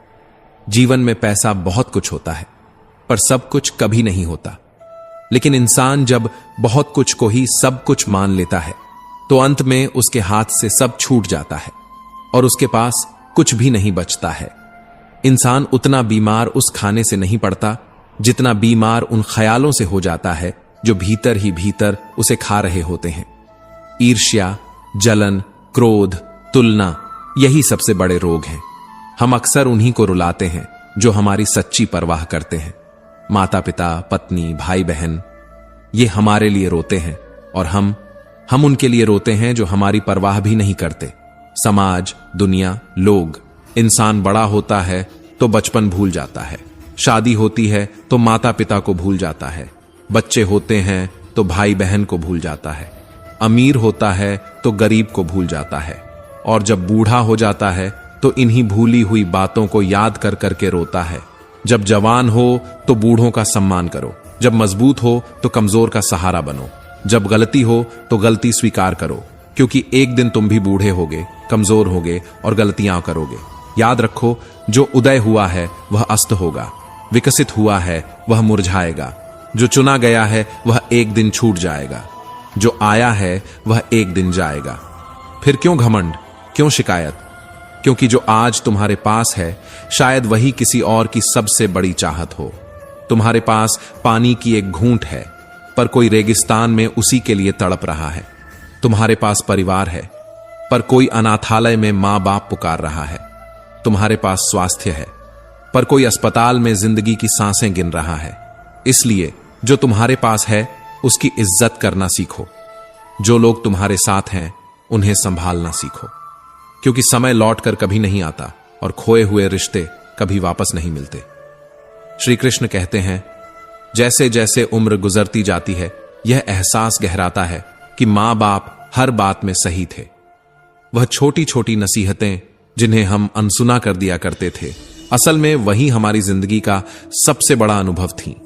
जीवन में पैसा बहुत कुछ होता है, पर सब कुछ कभी नहीं होता। लेकिन इंसान जब बहुत कुछ को ही सब कुछ मान लेता है, तो अंत में उसके हाथ से सब छूट जाता है और उसके पास कुछ भी नहीं बचता है। इंसान उतना बीमार उस खाने से नहीं पड़ता जितना बीमार उन ख्यालों से हो जाता है जो भीतर ही भीतर उसे खा रहे होते हैं। ईर्ष्या, जलन, क्रोध, तुलना, यही सबसे बड़े रोग हैं। हम अक्सर उन्हीं को रुलाते हैं जो हमारी सच्ची परवाह करते हैं। माता पिता, पत्नी, भाई बहन, ये हमारे लिए रोते हैं, और हम उनके लिए रोते हैं जो हमारी परवाह भी नहीं करते। समाज, दुनिया, लोग। इंसान बड़ा होता है तो बचपन भूल जाता है, शादी होती है तो माता पिता को भूल जाता है, बच्चे होते हैं तो भाई बहन को भूल जाता है, अमीर होता है तो गरीब को भूल जाता है, और जब बूढ़ा हो जाता है तो इन्हीं भूली हुई बातों को याद कर करके रोता है। जब जवान हो तो बूढ़ों का सम्मान करो, जब मजबूत हो तो कमजोर का सहारा बनो, जब गलती हो तो गलती स्वीकार करो, क्योंकि एक दिन तुम भी बूढ़े होगे, कमजोर होगे और गलतियां करोगे। याद रखो, जो उदय हुआ है वह अस्त होगा, विकसित हुआ है वह मुरझाएगा, जो चुना गया है वह एक दिन छूट जाएगा, जो आया है वह एक दिन जाएगा। फिर क्यों घमंड, क्यों शिकायत? क्योंकि जो आज तुम्हारे पास है शायद वही किसी और की सबसे बड़ी चाहत हो। तुम्हारे पास पानी की एक घूंट है, पर कोई रेगिस्तान में उसी के लिए तड़प रहा है। तुम्हारे पास परिवार है, पर कोई अनाथालय में मां बाप पुकार रहा है। तुम्हारे पास स्वास्थ्य है, पर कोई अस्पताल में जिंदगी की सांसें गिन रहा है। इसलिए जो तुम्हारे पास है उसकी इज्जत करना सीखो। जो लोग तुम्हारे साथ हैं उन्हें संभालना सीखो, क्योंकि समय लौटकर कभी नहीं आता और खोए हुए रिश्ते कभी वापस नहीं मिलते। श्री कृष्ण कहते हैं, जैसे जैसे उम्र गुजरती जाती है यह एहसास गहराता है कि मां बाप हर बात में सही थे। वह छोटी छोटी नसीहतें जिन्हें हम अनसुना कर दिया करते थे, असल में वही हमारी जिंदगी का सबसे बड़ा अनुभव थी।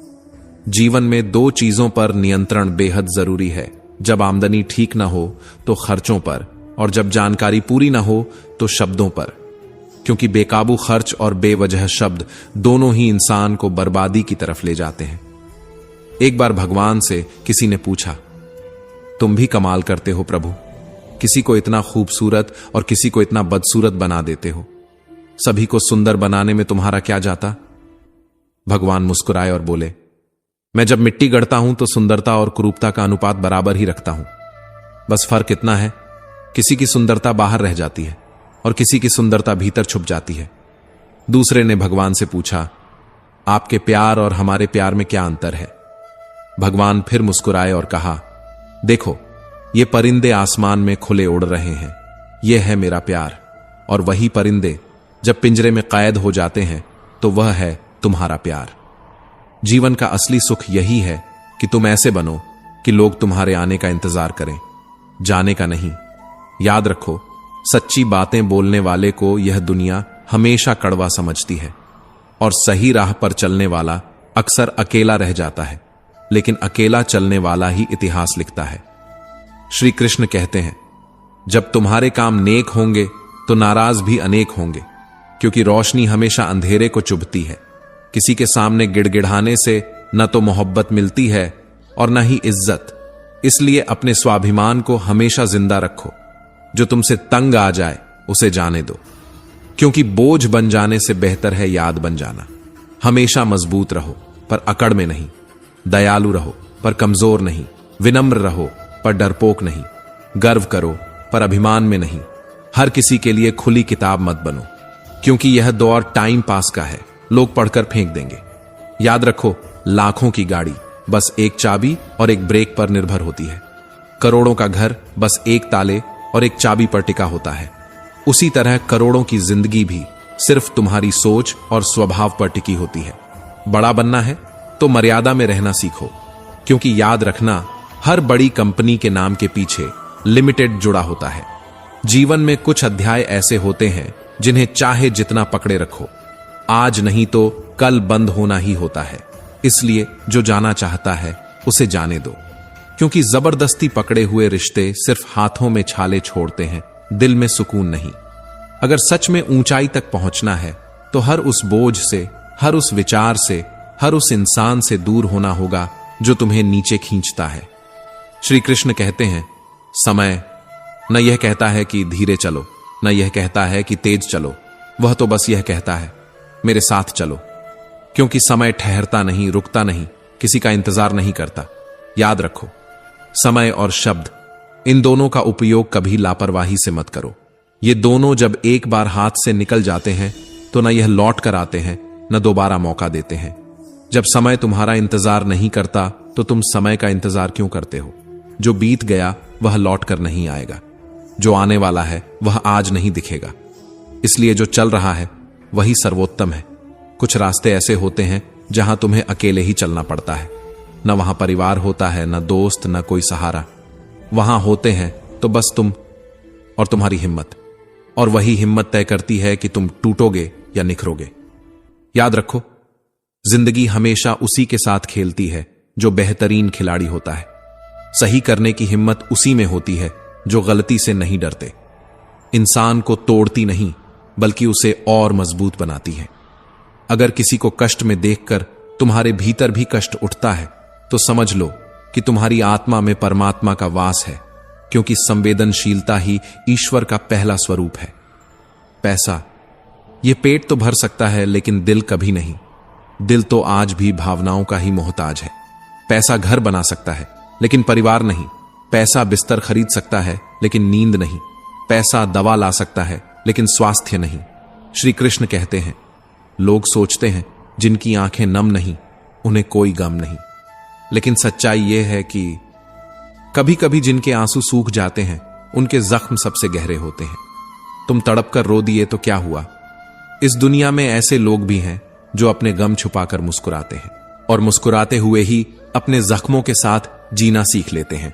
जीवन में दो चीजों पर नियंत्रण बेहद जरूरी है। जब आमदनी ठीक ना हो तो खर्चों पर, और जब जानकारी पूरी ना हो तो शब्दों पर, क्योंकि बेकाबू खर्च और बेवजह शब्द दोनों ही इंसान को बर्बादी की तरफ ले जाते हैं। एक बार भगवान से किसी ने पूछा, तुम भी कमाल करते हो प्रभु, किसी को इतना खूबसूरत और किसी को इतना बदसूरत बना देते हो, सभी को सुंदर बनाने में तुम्हारा क्या जाता? भगवान मुस्कुराए और बोले, मैं जब मिट्टी गढ़ता हूं तो सुंदरता और कुरूपता का अनुपात बराबर ही रखता हूं। बस फर्क इतना है, किसी की सुंदरता बाहर रह जाती है और किसी की सुंदरता भीतर छुप जाती है। दूसरे ने भगवान से पूछा, आपके प्यार और हमारे प्यार में क्या अंतर है? भगवान फिर मुस्कुराए और कहा, देखो, ये परिंदे आसमान में खुले उड़ रहे हैं, यह है मेरा प्यार, और वही परिंदे जब पिंजरे में कैद हो जाते हैं तो वह है तुम्हारा प्यार। जीवन का असली सुख यही है कि तुम ऐसे बनो कि लोग तुम्हारे आने का इंतजार करें, जाने का नहीं। याद रखो, सच्ची बातें बोलने वाले को यह दुनिया हमेशा कड़वा समझती है, और सही राह पर चलने वाला अक्सर अकेला रह जाता है, लेकिन अकेला चलने वाला ही इतिहास लिखता है। श्री कृष्ण कहते हैं, जब तुम्हारे काम नेक होंगे तो नाराज भी अनेक होंगे, क्योंकि रोशनी हमेशा अंधेरे को चुभती है। किसी के सामने गिड़गिड़ाने से न तो मोहब्बत मिलती है और न ही इज्जत। इसलिए अपने स्वाभिमान को हमेशा जिंदा रखो। जो तुमसे तंग आ जाए उसे जाने दो, क्योंकि बोझ बन जाने से बेहतर है याद बन जाना। हमेशा मजबूत रहो पर अकड़ में नहीं, दयालु रहो पर कमजोर नहीं, विनम्र रहो पर डरपोक नहीं, गर्व करो पर अभिमान में नहीं। हर किसी के लिए खुली किताब मत बनो, क्योंकि यह दौर टाइम पास का है, लोग पढ़कर फेंक देंगे। याद रखो, लाखों की गाड़ी बस एक चाबी और एक ब्रेक पर निर्भर होती है। करोड़ों का घर बस एक ताले और एक चाबी पर टिका होता है। उसी तरह करोड़ों की जिंदगी भी सिर्फ तुम्हारी सोच और स्वभाव पर टिकी होती है। बड़ा बनना है तो मर्यादा में रहना सीखो, क्योंकि याद रखना, हर बड़ी कंपनी के नाम के पीछे लिमिटेड जुड़ा होता है। जीवन में कुछ अध्याय ऐसे होते हैं जिन्हें चाहे जितना पकड़े रखो, आज नहीं तो कल बंद होना ही होता है। इसलिए जो जाना चाहता है उसे जाने दो, क्योंकि जबरदस्ती पकड़े हुए रिश्ते सिर्फ हाथों में छाले छोड़ते हैं, दिल में सुकून नहीं। अगर सच में ऊंचाई तक पहुंचना है तो हर उस बोझ से, हर उस विचार से, हर उस इंसान से दूर होना होगा जो तुम्हें नीचे खींचता है। श्री कृष्ण कहते हैं, समय न यह कहता है कि धीरे चलो, न यह कहता है कि तेज चलो, वह तो बस यह कहता है, मेरे साथ चलो। क्योंकि समय ठहरता नहीं, रुकता नहीं, किसी का इंतजार नहीं करता। याद रखो, समय और शब्द, इन दोनों का उपयोग कभी लापरवाही से मत करो। ये दोनों जब एक बार हाथ से निकल जाते हैं तो न यह लौट कर आते हैं, न दोबारा मौका देते हैं। जब समय तुम्हारा इंतजार नहीं करता तो तुम समय का इंतजार क्यों करते हो? जो बीत गया वह लौट कर नहीं आएगा, जो आने वाला है वह आज नहीं दिखेगा। इसलिए जो चल रहा है वही सर्वोत्तम है। कुछ रास्ते ऐसे होते हैं जहां तुम्हें अकेले ही चलना पड़ता है। न वहां परिवार होता है, न दोस्त, न कोई सहारा। वहां होते हैं तो बस तुम और तुम्हारी हिम्मत, और वही हिम्मत तय करती है कि तुम टूटोगे या निखरोगे। याद रखो, जिंदगी हमेशा उसी के साथ खेलती है जो बेहतरीन खिलाड़ी होता है। सही करने की हिम्मत उसी में होती है जो गलती से नहीं डरते। इंसान को तोड़ती नहीं बल्कि उसे और मजबूत बनाती है। अगर किसी को कष्ट में देखकर तुम्हारे भीतर भी कष्ट उठता है तो समझ लो कि तुम्हारी आत्मा में परमात्मा का वास है, क्योंकि संवेदनशीलता ही ईश्वर का पहला स्वरूप है। पैसा, यह पेट तो भर सकता है लेकिन दिल कभी नहीं। दिल तो आज भी भावनाओं का ही मोहताज है। पैसा घर बना सकता है लेकिन परिवार नहीं। पैसा बिस्तर खरीद सकता है लेकिन नींद नहीं। पैसा दवा ला सकता है लेकिन स्वास्थ्य नहीं। श्री कृष्ण कहते हैं, लोग सोचते हैं जिनकी आंखें नम नहीं उन्हें कोई गम नहीं, लेकिन सच्चाई यह है कि कभी कभी जिनके आंसू सूख जाते हैं उनके जख्म सबसे गहरे होते हैं। तुम तड़प कर रो दिए तो क्या हुआ? इस दुनिया में ऐसे लोग भी हैं जो अपने गम छुपाकर मुस्कुराते हैं और मुस्कुराते हुए ही अपने जख्मों के साथ जीना सीख लेते हैं।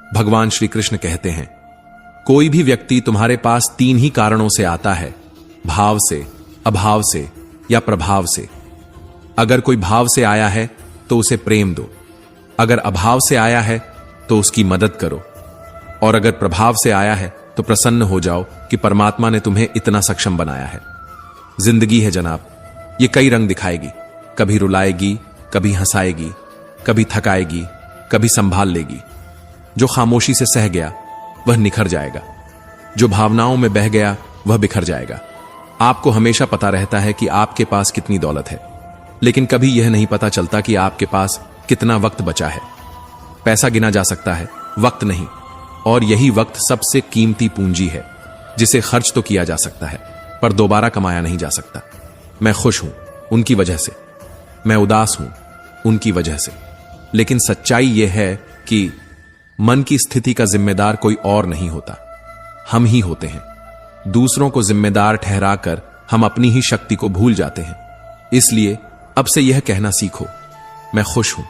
भगवान श्री कृष्ण कहते हैं, कोई भी व्यक्ति तुम्हारे पास 3 ही कारणों से आता है, भाव से, अभाव से या प्रभाव से। अगर कोई भाव से आया है तो उसे प्रेम दो, अगर अभाव से आया है तो उसकी मदद करो, और अगर प्रभाव से आया है तो प्रसन्न हो जाओ कि परमात्मा ने तुम्हें इतना सक्षम बनाया है। जिंदगी है जनाब, ये कई रंग दिखाएगी, कभी रुलाएगी, कभी हंसाएगी, कभी थकाएगी, कभी संभाल लेगी। जो खामोशी से सह गया वह निखर जाएगा, जो भावनाओं में बह गया वह बिखर जाएगा। आपको हमेशा पता रहता है कि आपके पास कितनी दौलत है, लेकिन कभी यह नहीं पता चलता कि आपके पास कितना वक्त बचा है। पैसा गिना जा सकता है, वक्त नहीं, और यही वक्त सबसे कीमती पूंजी है जिसे खर्च तो किया जा सकता है पर दोबारा कमाया नहीं जा सकता। मैं खुश हूं उनकी वजह से, मैं उदास हूं उनकी वजह से, लेकिन सच्चाई यह है कि मन की स्थिति का जिम्मेदार कोई और नहीं होता, हम ही होते हैं। दूसरों को जिम्मेदार ठहराकर हम अपनी ही शक्ति को भूल जाते हैं। इसलिए अब से यह कहना सीखो, मैं खुश हूं,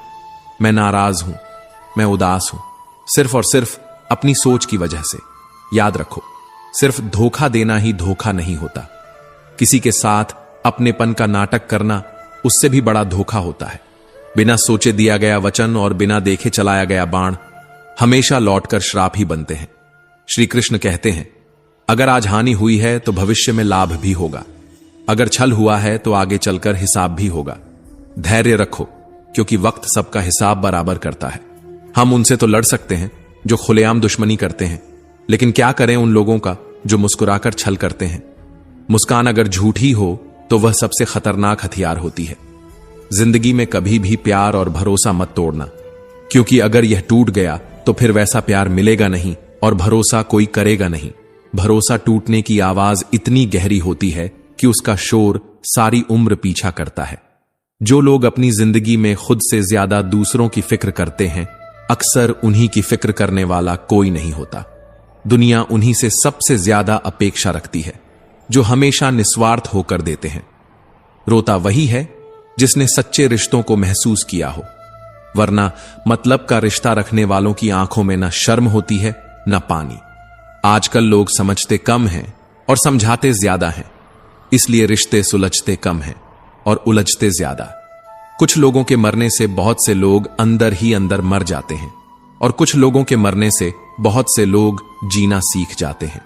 मैं नाराज हूं, मैं उदास हूं, सिर्फ और सिर्फ अपनी सोच की वजह से। याद रखो, सिर्फ धोखा देना ही धोखा नहीं होता। किसी के साथ अपनेपन का नाटक करना उससे भी बड़ा धोखा होता है। बिना सोचे दिया गया वचन और बिना देखे चलाया गया बाण हमेशा लौटकर श्राप ही बनते हैं। श्री कृष्ण कहते हैं, अगर आज हानि हुई है तो भविष्य में लाभ भी होगा, अगर छल हुआ है तो आगे चलकर हिसाब भी होगा। धैर्य रखो, क्योंकि वक्त सबका हिसाब बराबर करता है। हम उनसे तो लड़ सकते हैं जो खुलेआम दुश्मनी करते हैं, लेकिन क्या करें उन लोगों का जो मुस्कुराकर छल करते हैं। मुस्कान अगर झूठी हो तो वह सबसे खतरनाक हथियार होती है। जिंदगी में कभी भी प्यार और भरोसा मत तोड़ना, क्योंकि अगर यह टूट गया तो फिर वैसा प्यार मिलेगा नहीं और भरोसा कोई करेगा नहीं। भरोसा टूटने की आवाज इतनी गहरी होती है कि उसका शोर सारी उम्र पीछा करता है। जो लोग अपनी जिंदगी में खुद से ज्यादा दूसरों की फिक्र करते हैं, अक्सर उन्हीं की फिक्र करने वाला कोई नहीं होता। दुनिया उन्हीं से सबसे ज्यादा अपेक्षा रखती है जो हमेशा निस्वार्थ होकर देते हैं। रोता वही है जिसने सच्चे रिश्तों को महसूस किया हो, वरना मतलब का रिश्ता रखने वालों की आंखों में न शर्म होती है न पानी। आजकल लोग समझते कम हैं और समझाते ज्यादा हैं, इसलिए रिश्ते सुलझते कम हैं और उलझते ज्यादा। कुछ लोगों के मरने से बहुत से लोग अंदर ही अंदर मर जाते हैं और कुछ लोगों के मरने से बहुत से लोग जीना सीख जाते हैं।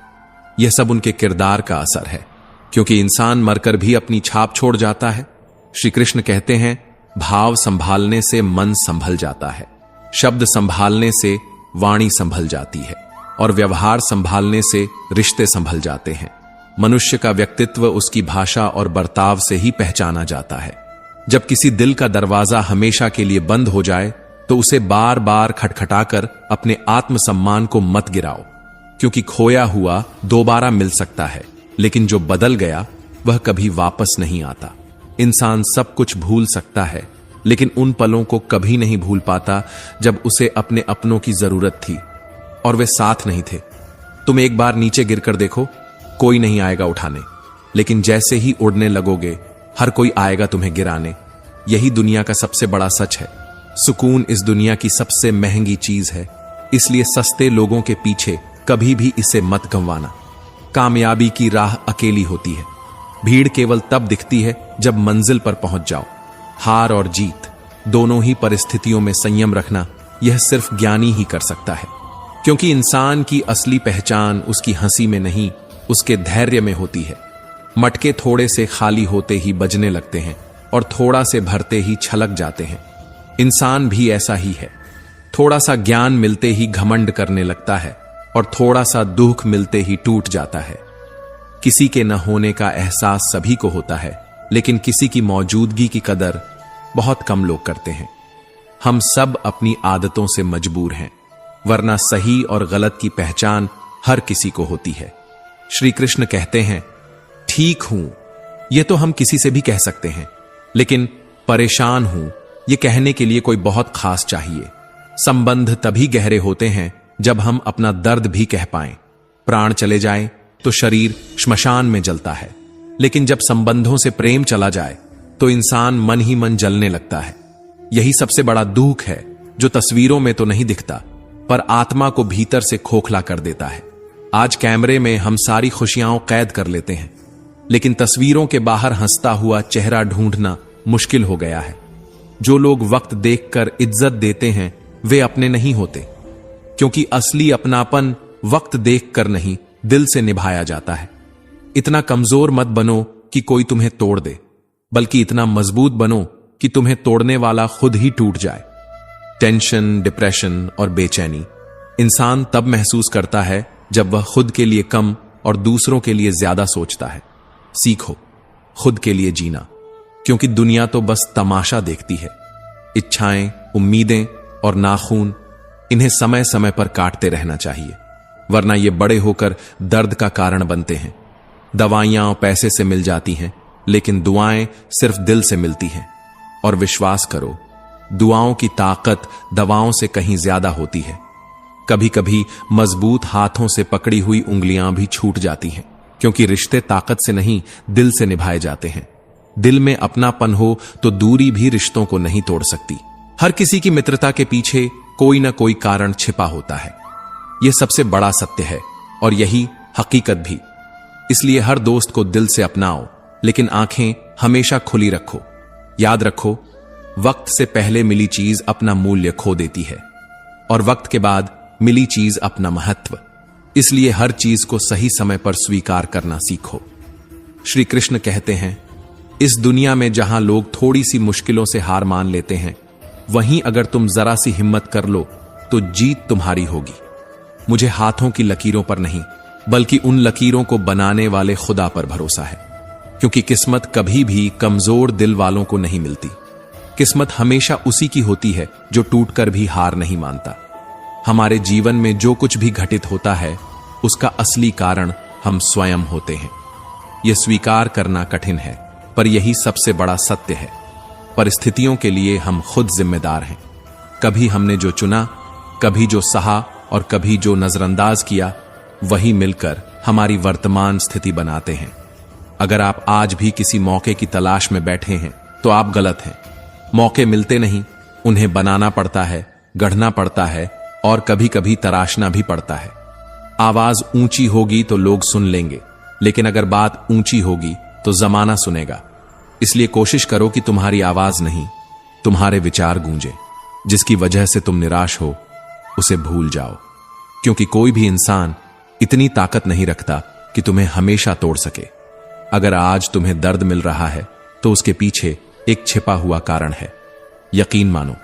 यह सब उनके किरदार का असर है, क्योंकि इंसान मरकर भी अपनी छाप छोड़ जाता है। श्री कृष्ण कहते हैं, भाव संभालने से मन संभल जाता है, शब्द संभालने से वाणी संभल जाती है और व्यवहार संभालने से रिश्ते संभल जाते हैं। मनुष्य का व्यक्तित्व उसकी भाषा और बर्ताव से ही पहचाना जाता है। जब किसी दिल का दरवाजा हमेशा के लिए बंद हो जाए तो उसे बार बार खटखटाकर अपने आत्मसम्मान को मत गिराओ, क्योंकि खोया हुआ दोबारा मिल सकता है, लेकिन जो बदल गया वह कभी वापस नहीं आता। इंसान सब कुछ भूल सकता है, लेकिन उन पलों को कभी नहीं भूल पाता जब उसे अपने अपनों की जरूरत थी और वे साथ नहीं थे। तुम एक बार नीचे गिरकर देखो, कोई नहीं आएगा उठाने, लेकिन जैसे ही उड़ने लगोगे हर कोई आएगा तुम्हें गिराने। यही दुनिया का सबसे बड़ा सच है। सुकून इस दुनिया की सबसे महंगी चीज है, इसलिए सस्ते लोगों के पीछे कभी भी इसे मत गंवाना। कामयाबी की राह अकेली होती है, भीड़ केवल तब दिखती है जब मंजिल पर पहुंच जाओ। हार और जीत दोनों ही परिस्थितियों में संयम रखना यह सिर्फ ज्ञानी ही कर सकता है, क्योंकि इंसान की असली पहचान उसकी हंसी में नहीं, उसके धैर्य में होती है। मटके थोड़े से खाली होते ही बजने लगते हैं और थोड़ा से भरते ही छलक जाते हैं। इंसान भी ऐसा ही है, थोड़ा सा ज्ञान मिलते ही घमंड करने लगता है और थोड़ा सा दुख मिलते ही टूट जाता है। किसी के न होने का एहसास सभी को होता है, लेकिन किसी की मौजूदगी की कदर बहुत कम लोग करते हैं। हम सब अपनी आदतों से मजबूर हैं, वरना सही और गलत की पहचान हर किसी को होती है। श्री कृष्ण कहते हैं, ठीक हूं यह तो हम किसी से भी कह सकते हैं, लेकिन परेशान हूं यह कहने के लिए कोई बहुत खास चाहिए। संबंध तभी गहरे होते हैं जब हम अपना दर्द भी कह पाएं। प्राण चले जाए तो शरीर श्मशान में जलता है, लेकिन जब संबंधों से प्रेम चला जाए तो इंसान मन ही मन जलने लगता है। यही सबसे बड़ा दुख है, जो तस्वीरों में तो नहीं दिखता पर आत्मा को भीतर से खोखला कर देता है। आज कैमरे में हम सारी खुशियां कैद कर लेते हैं, लेकिन तस्वीरों के बाहर हंसता हुआ चेहरा ढूंढना मुश्किल हो गया है। जो लोग वक्त देखकर इज्जत देते हैं वे अपने नहीं होते, क्योंकि असली अपनापन वक्त देखकर नहीं, दिल से निभाया जाता है। इतना कमजोर मत बनो कि कोई तुम्हें तोड़ दे, बल्कि इतना मजबूत बनो कि तुम्हें तोड़ने वाला खुद ही टूट जाए। टेंशन, डिप्रेशन और बेचैनी इंसान तब महसूस करता है जब वह खुद के लिए कम और दूसरों के लिए ज्यादा सोचता है। सीखो खुद के लिए जीना, क्योंकि दुनिया तो बस तमाशा देखती है। इच्छाएं, उम्मीदें और नाखून, इन्हें समय समय पर काटते रहना चाहिए, वरना ये बड़े होकर दर्द का कारण बनते हैं। दवाइयां और पैसे से मिल जाती हैं, लेकिन दुआएं सिर्फ दिल से मिलती हैं। और विश्वास करो, दुआओं की ताकत दवाओं से कहीं ज्यादा होती है। कभी कभी मजबूत हाथों से पकड़ी हुई उंगलियां भी छूट जाती हैं, क्योंकि रिश्ते ताकत से नहीं, दिल से निभाए जाते हैं। दिल में अपनापन हो तो दूरी भी रिश्तों को नहीं तोड़ सकती। हर किसी की मित्रता के पीछे कोई ना कोई कारण छिपा होता है। यह सबसे बड़ा सत्य है और यही हकीकत भी। इसलिए हर दोस्त को दिल से अपनाओ, लेकिन आंखें हमेशा खुली रखो। याद रखो, वक्त से पहले मिली चीज अपना मूल्य खो देती है और वक्त के बाद मिली चीज अपना महत्व। इसलिए हर चीज को सही समय पर स्वीकार करना सीखो। श्री कृष्ण कहते हैं, इस दुनिया में जहां लोग थोड़ी सी मुश्किलों से हार मान लेते हैं, वहीं अगर तुम जरा सी हिम्मत कर लो तो जीत तुम्हारी होगी। मुझे हाथों की लकीरों पर नहीं, बल्कि उन लकीरों को बनाने वाले खुदा पर भरोसा है, क्योंकि किस्मत कभी भी कमजोर दिल वालों को नहीं मिलती। किस्मत हमेशा उसी की होती है जो टूटकर भी हार नहीं मानता। हमारे जीवन में जो कुछ भी घटित होता है, उसका असली कारण हम स्वयं होते हैं। यह स्वीकार करना कठिन है, पर यही सबसे बड़ा सत्य है। परिस्थितियों के लिए हम खुद जिम्मेदार हैं। कभी हमने जो चुना, कभी जो सहा और कभी जो नजरअंदाज किया, वही मिलकर हमारी वर्तमान स्थिति बनाते हैं। अगर आप आज भी किसी मौके की तलाश में बैठे हैं तो आप गलत हैं। मौके मिलते नहीं, उन्हें बनाना पड़ता है, गढ़ना पड़ता है और कभी कभी तराशना भी पड़ता है। आवाज ऊंची होगी तो लोग सुन लेंगे, लेकिन अगर बात ऊंची होगी तो जमाना सुनेगा। इसलिए कोशिश करो कि तुम्हारी आवाज नहीं, तुम्हारे विचार गूंजे। जिसकी वजह से तुम निराश हो, उसे भूल जाओ, क्योंकि कोई भी इंसान इतनी ताकत नहीं रखता कि तुम्हें हमेशा तोड़ सके। अगर आज तुम्हें दर्द मिल रहा है तो उसके पीछे एक छिपा हुआ कारण है। यकीन मानो,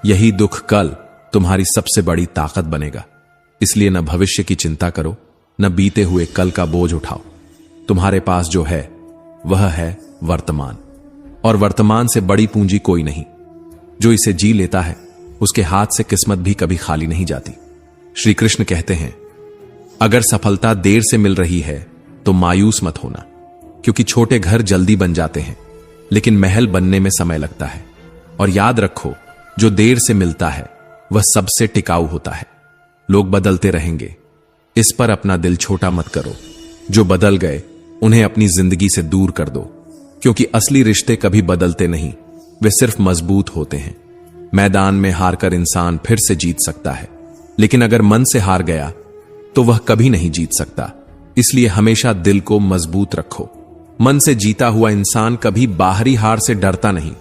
यही दुख कल तुम्हारी सबसे बड़ी ताकत बनेगा। इसलिए न भविष्य की चिंता करो, न बीते हुए कल का बोझ उठाओ। तुम्हारे पास जो है वह है वर्तमान, और वर्तमान से बड़ी पूंजी कोई नहीं। जो इसे जी लेता है, उसके हाथ से किस्मत भी कभी खाली नहीं जाती। श्री कृष्ण कहते हैं, अगर सफलता देर से मिल रही है तो मायूस मत होना, क्योंकि छोटे घर जल्दी बन जाते हैं, लेकिन महल बनने में समय लगता है। और याद रखो, जो देर से मिलता है वह सबसे टिकाऊ होता है। लोग बदलते रहेंगे, इस पर अपना दिल छोटा मत करो। जो बदल गए उन्हें अपनी जिंदगी से दूर कर दो, क्योंकि असली रिश्ते कभी बदलते नहीं, वे सिर्फ मजबूत होते हैं। मैदान में हारकर इंसान फिर से जीत सकता है, लेकिन अगर मन से हार गया तो वह कभी नहीं जीत सकता। इसलिए हमेशा दिल को मजबूत रखो। मन से जीता हुआ इंसान कभी बाहरी हार से डरता नहीं,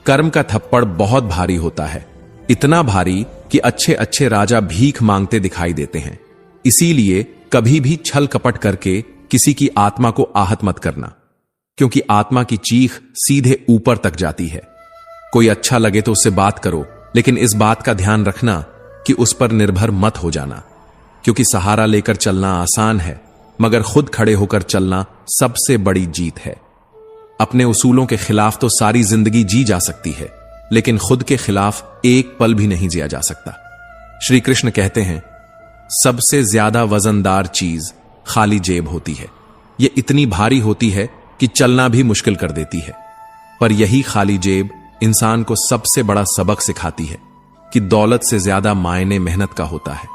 कर्म का थप्पड़ बहुत भारी होता है, इतना भारी कि अच्छे अच्छे राजा भीख मांगते दिखाई देते हैं। इसीलिए कभी भी छल कपट करके किसी की आत्मा को आहत मत करना, क्योंकि आत्मा की चीख सीधे ऊपर तक जाती है। कोई अच्छा लगे तो उससे बात करो, लेकिन इस बात का ध्यान रखना कि उस पर निर्भर मत हो जाना, क्योंकि सहारा लेकर चलना आसान है, मगर खुद खड़े होकर चलना सबसे बड़ी जीत है। अपने उसूलों के खिलाफ तो सारी जिंदगी जी जा सकती है, लेकिन खुद के खिलाफ एक पल भी नहीं जिया जा सकता। श्री कृष्ण कहते हैं, सबसे ज्यादा वजनदार चीज खाली जेब होती है। यह इतनी भारी होती है कि चलना भी मुश्किल कर देती है। पर यही खाली जेब इंसान को सबसे बड़ा सबक सिखाती है कि दौलत से ज्यादा मायने मेहनत का होता है।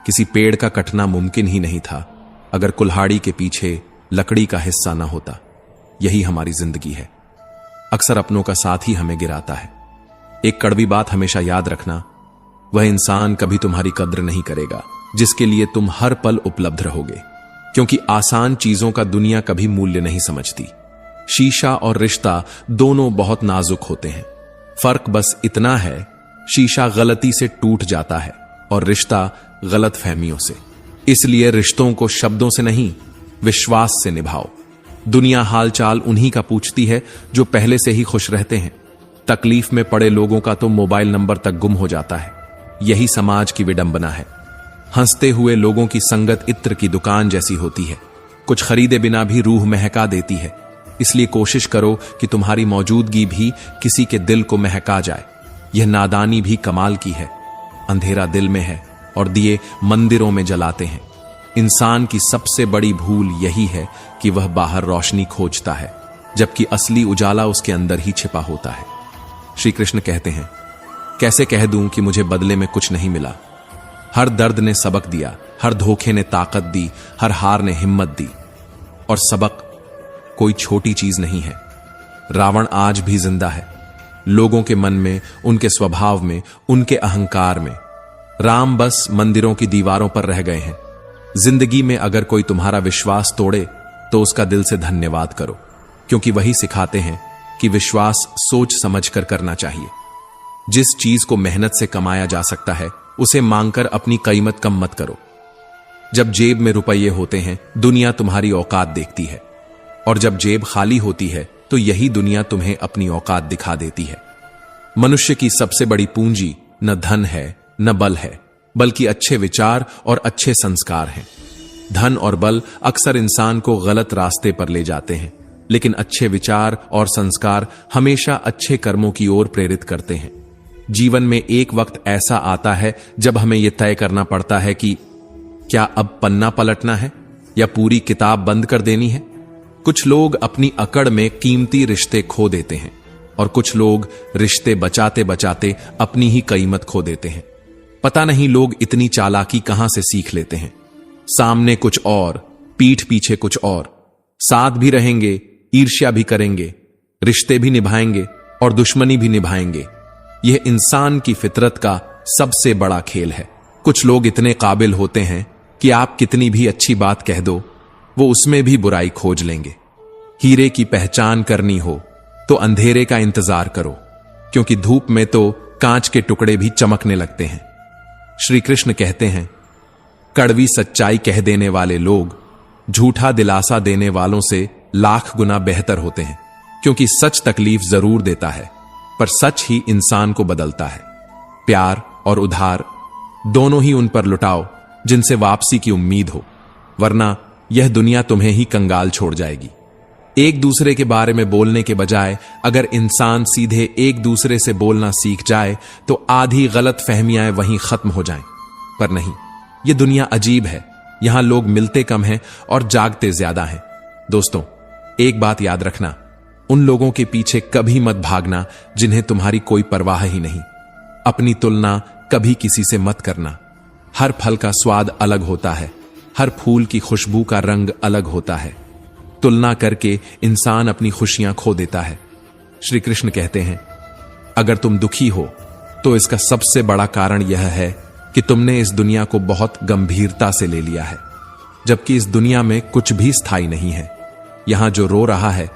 किसी पेड़ का कटना मुमकिन ही नहीं था अगर कुल्हाड़ी के पीछे लकड़ी का हिस्सा ना होता। यही हमारी जिंदगी है। अक्सर अपनों का साथ ही हमें गिराता है। एक कड़वी बात हमेशा याद रखना, वह इंसान कभी तुम्हारी कद्र नहीं करेगा जिसके लिए तुम हर पल उपलब्ध रहोगे, क्योंकि आसान चीजों का दुनिया कभी मूल्य नहीं समझती। शीशा और रिश्ता दोनों बहुत नाजुक होते हैं। फर्क बस इतना है, शीशा गलती से टूट जाता है और रिश्ता गलत फहमियों से। इसलिए रिश्तों को शब्दों से नहीं, विश्वास से निभाओ। दुनिया हालचाल उन्हीं का पूछती है जो पहले से ही खुश रहते हैं। तकलीफ में पड़े लोगों का तो मोबाइल नंबर तक गुम हो जाता है। यही समाज की विडंबना है। हंसते हुए लोगों की संगत इत्र की दुकान जैसी होती है, कुछ खरीदे बिना भी रूह महका देती है। इसलिए कोशिश करो कि तुम्हारी मौजूदगी भी किसी के दिल को महका जाए। यह नादानी भी कमाल की है। अंधेरा दिल में है और दिए मंदिरों में जलाते हैं। इंसान की सबसे बड़ी भूल यही है कि वह बाहर रोशनी खोजता है, जबकि असली उजाला उसके अंदर ही छिपा होता है। श्री कृष्ण कहते हैं, कैसे कह दूं कि मुझे बदले में कुछ नहीं मिला। हर दर्द ने सबक दिया, हर धोखे ने ताकत दी, हर हार ने हिम्मत दी। और सबक कोई छोटी चीज नहीं है। रावण आज भी जिंदा है, लोगों के मन में, उनके स्वभाव में, उनके अहंकार में। राम बस मंदिरों की दीवारों पर रह गए हैं। जिंदगी में अगर कोई तुम्हारा विश्वास तोड़े तो उसका दिल से धन्यवाद करो, क्योंकि वही सिखाते हैं कि विश्वास सोच समझकर करना चाहिए। जिस चीज को मेहनत से कमाया जा सकता है उसे मांगकर अपनी कीमत कम मत करो। जब जेब में रुपये होते हैं दुनिया तुम्हारी औकात देखती है, और जब जेब खाली होती है तो यही दुनिया तुम्हें अपनी औकात दिखा देती है। मनुष्य की सबसे बड़ी पूंजी न धन है न बल है, बल्कि अच्छे विचार और अच्छे संस्कार हैं। धन और बल अक्सर इंसान को गलत रास्ते पर ले जाते हैं, लेकिन अच्छे विचार और संस्कार हमेशा अच्छे कर्मों की ओर प्रेरित करते हैं। जीवन में एक वक्त ऐसा आता है जब हमें यह तय करना पड़ता है कि क्या अब पन्ना पलटना है या पूरी किताब बंद कर देनी है। कुछ लोग अपनी अकड़ में कीमती रिश्ते खो देते हैं और कुछ लोग रिश्ते बचाते बचाते अपनी ही कीमत खो देते हैं। पता नहीं लोग इतनी चालाकी कहां से सीख लेते हैं। सामने कुछ और, पीठ पीछे कुछ और। साथ भी रहेंगे, ईर्ष्या भी करेंगे, रिश्ते भी निभाएंगे और दुश्मनी भी निभाएंगे। यह इंसान की फितरत का सबसे बड़ा खेल है। कुछ लोग इतने काबिल होते हैं कि आप कितनी भी अच्छी बात कह दो, वो उसमें भी बुराई खोज लेंगे। हीरे की पहचान करनी हो तो अंधेरे का इंतजार करो, क्योंकि धूप में तो कांच के टुकड़े भी चमकने लगते हैं। श्री कृष्ण कहते हैं, कड़वी सच्चाई कह देने वाले लोग झूठा दिलासा देने वालों से लाख गुना बेहतर होते हैं, क्योंकि सच तकलीफ जरूर देता है, पर सच ही इंसान को बदलता है। प्यार और उधार दोनों ही उन पर लुटाओ जिनसे वापसी की उम्मीद हो, वरना यह दुनिया तुम्हें ही कंगाल छोड़ जाएगी। एक दूसरे के बारे में बोलने के बजाय अगर इंसान सीधे एक दूसरे से बोलना सीख जाए तो आधी गलत फहमियां वहीं खत्म हो जाएं। पर नहीं, यह दुनिया अजीब है। यहां लोग मिलते कम हैं और जागते ज्यादा हैं। दोस्तों, एक बात याद रखना, उन लोगों के पीछे कभी मत भागना जिन्हें तुम्हारी कोई परवाह ही नहीं। अपनी तुलना कभी किसी से मत करना। हर फल का स्वाद अलग होता है, हर फूल की खुशबू का रंग अलग होता है। तुलना करके इंसान अपनी खुशियां खो देता है। श्री कृष्ण कहते हैं, अगर तुम दुखी हो तो इसका सबसे बड़ा कारण यह है कि तुमने इस दुनिया को बहुत गंभीरता से ले लिया है, जबकि इस दुनिया में कुछ भी स्थायी नहीं है। यहां जो रो रहा है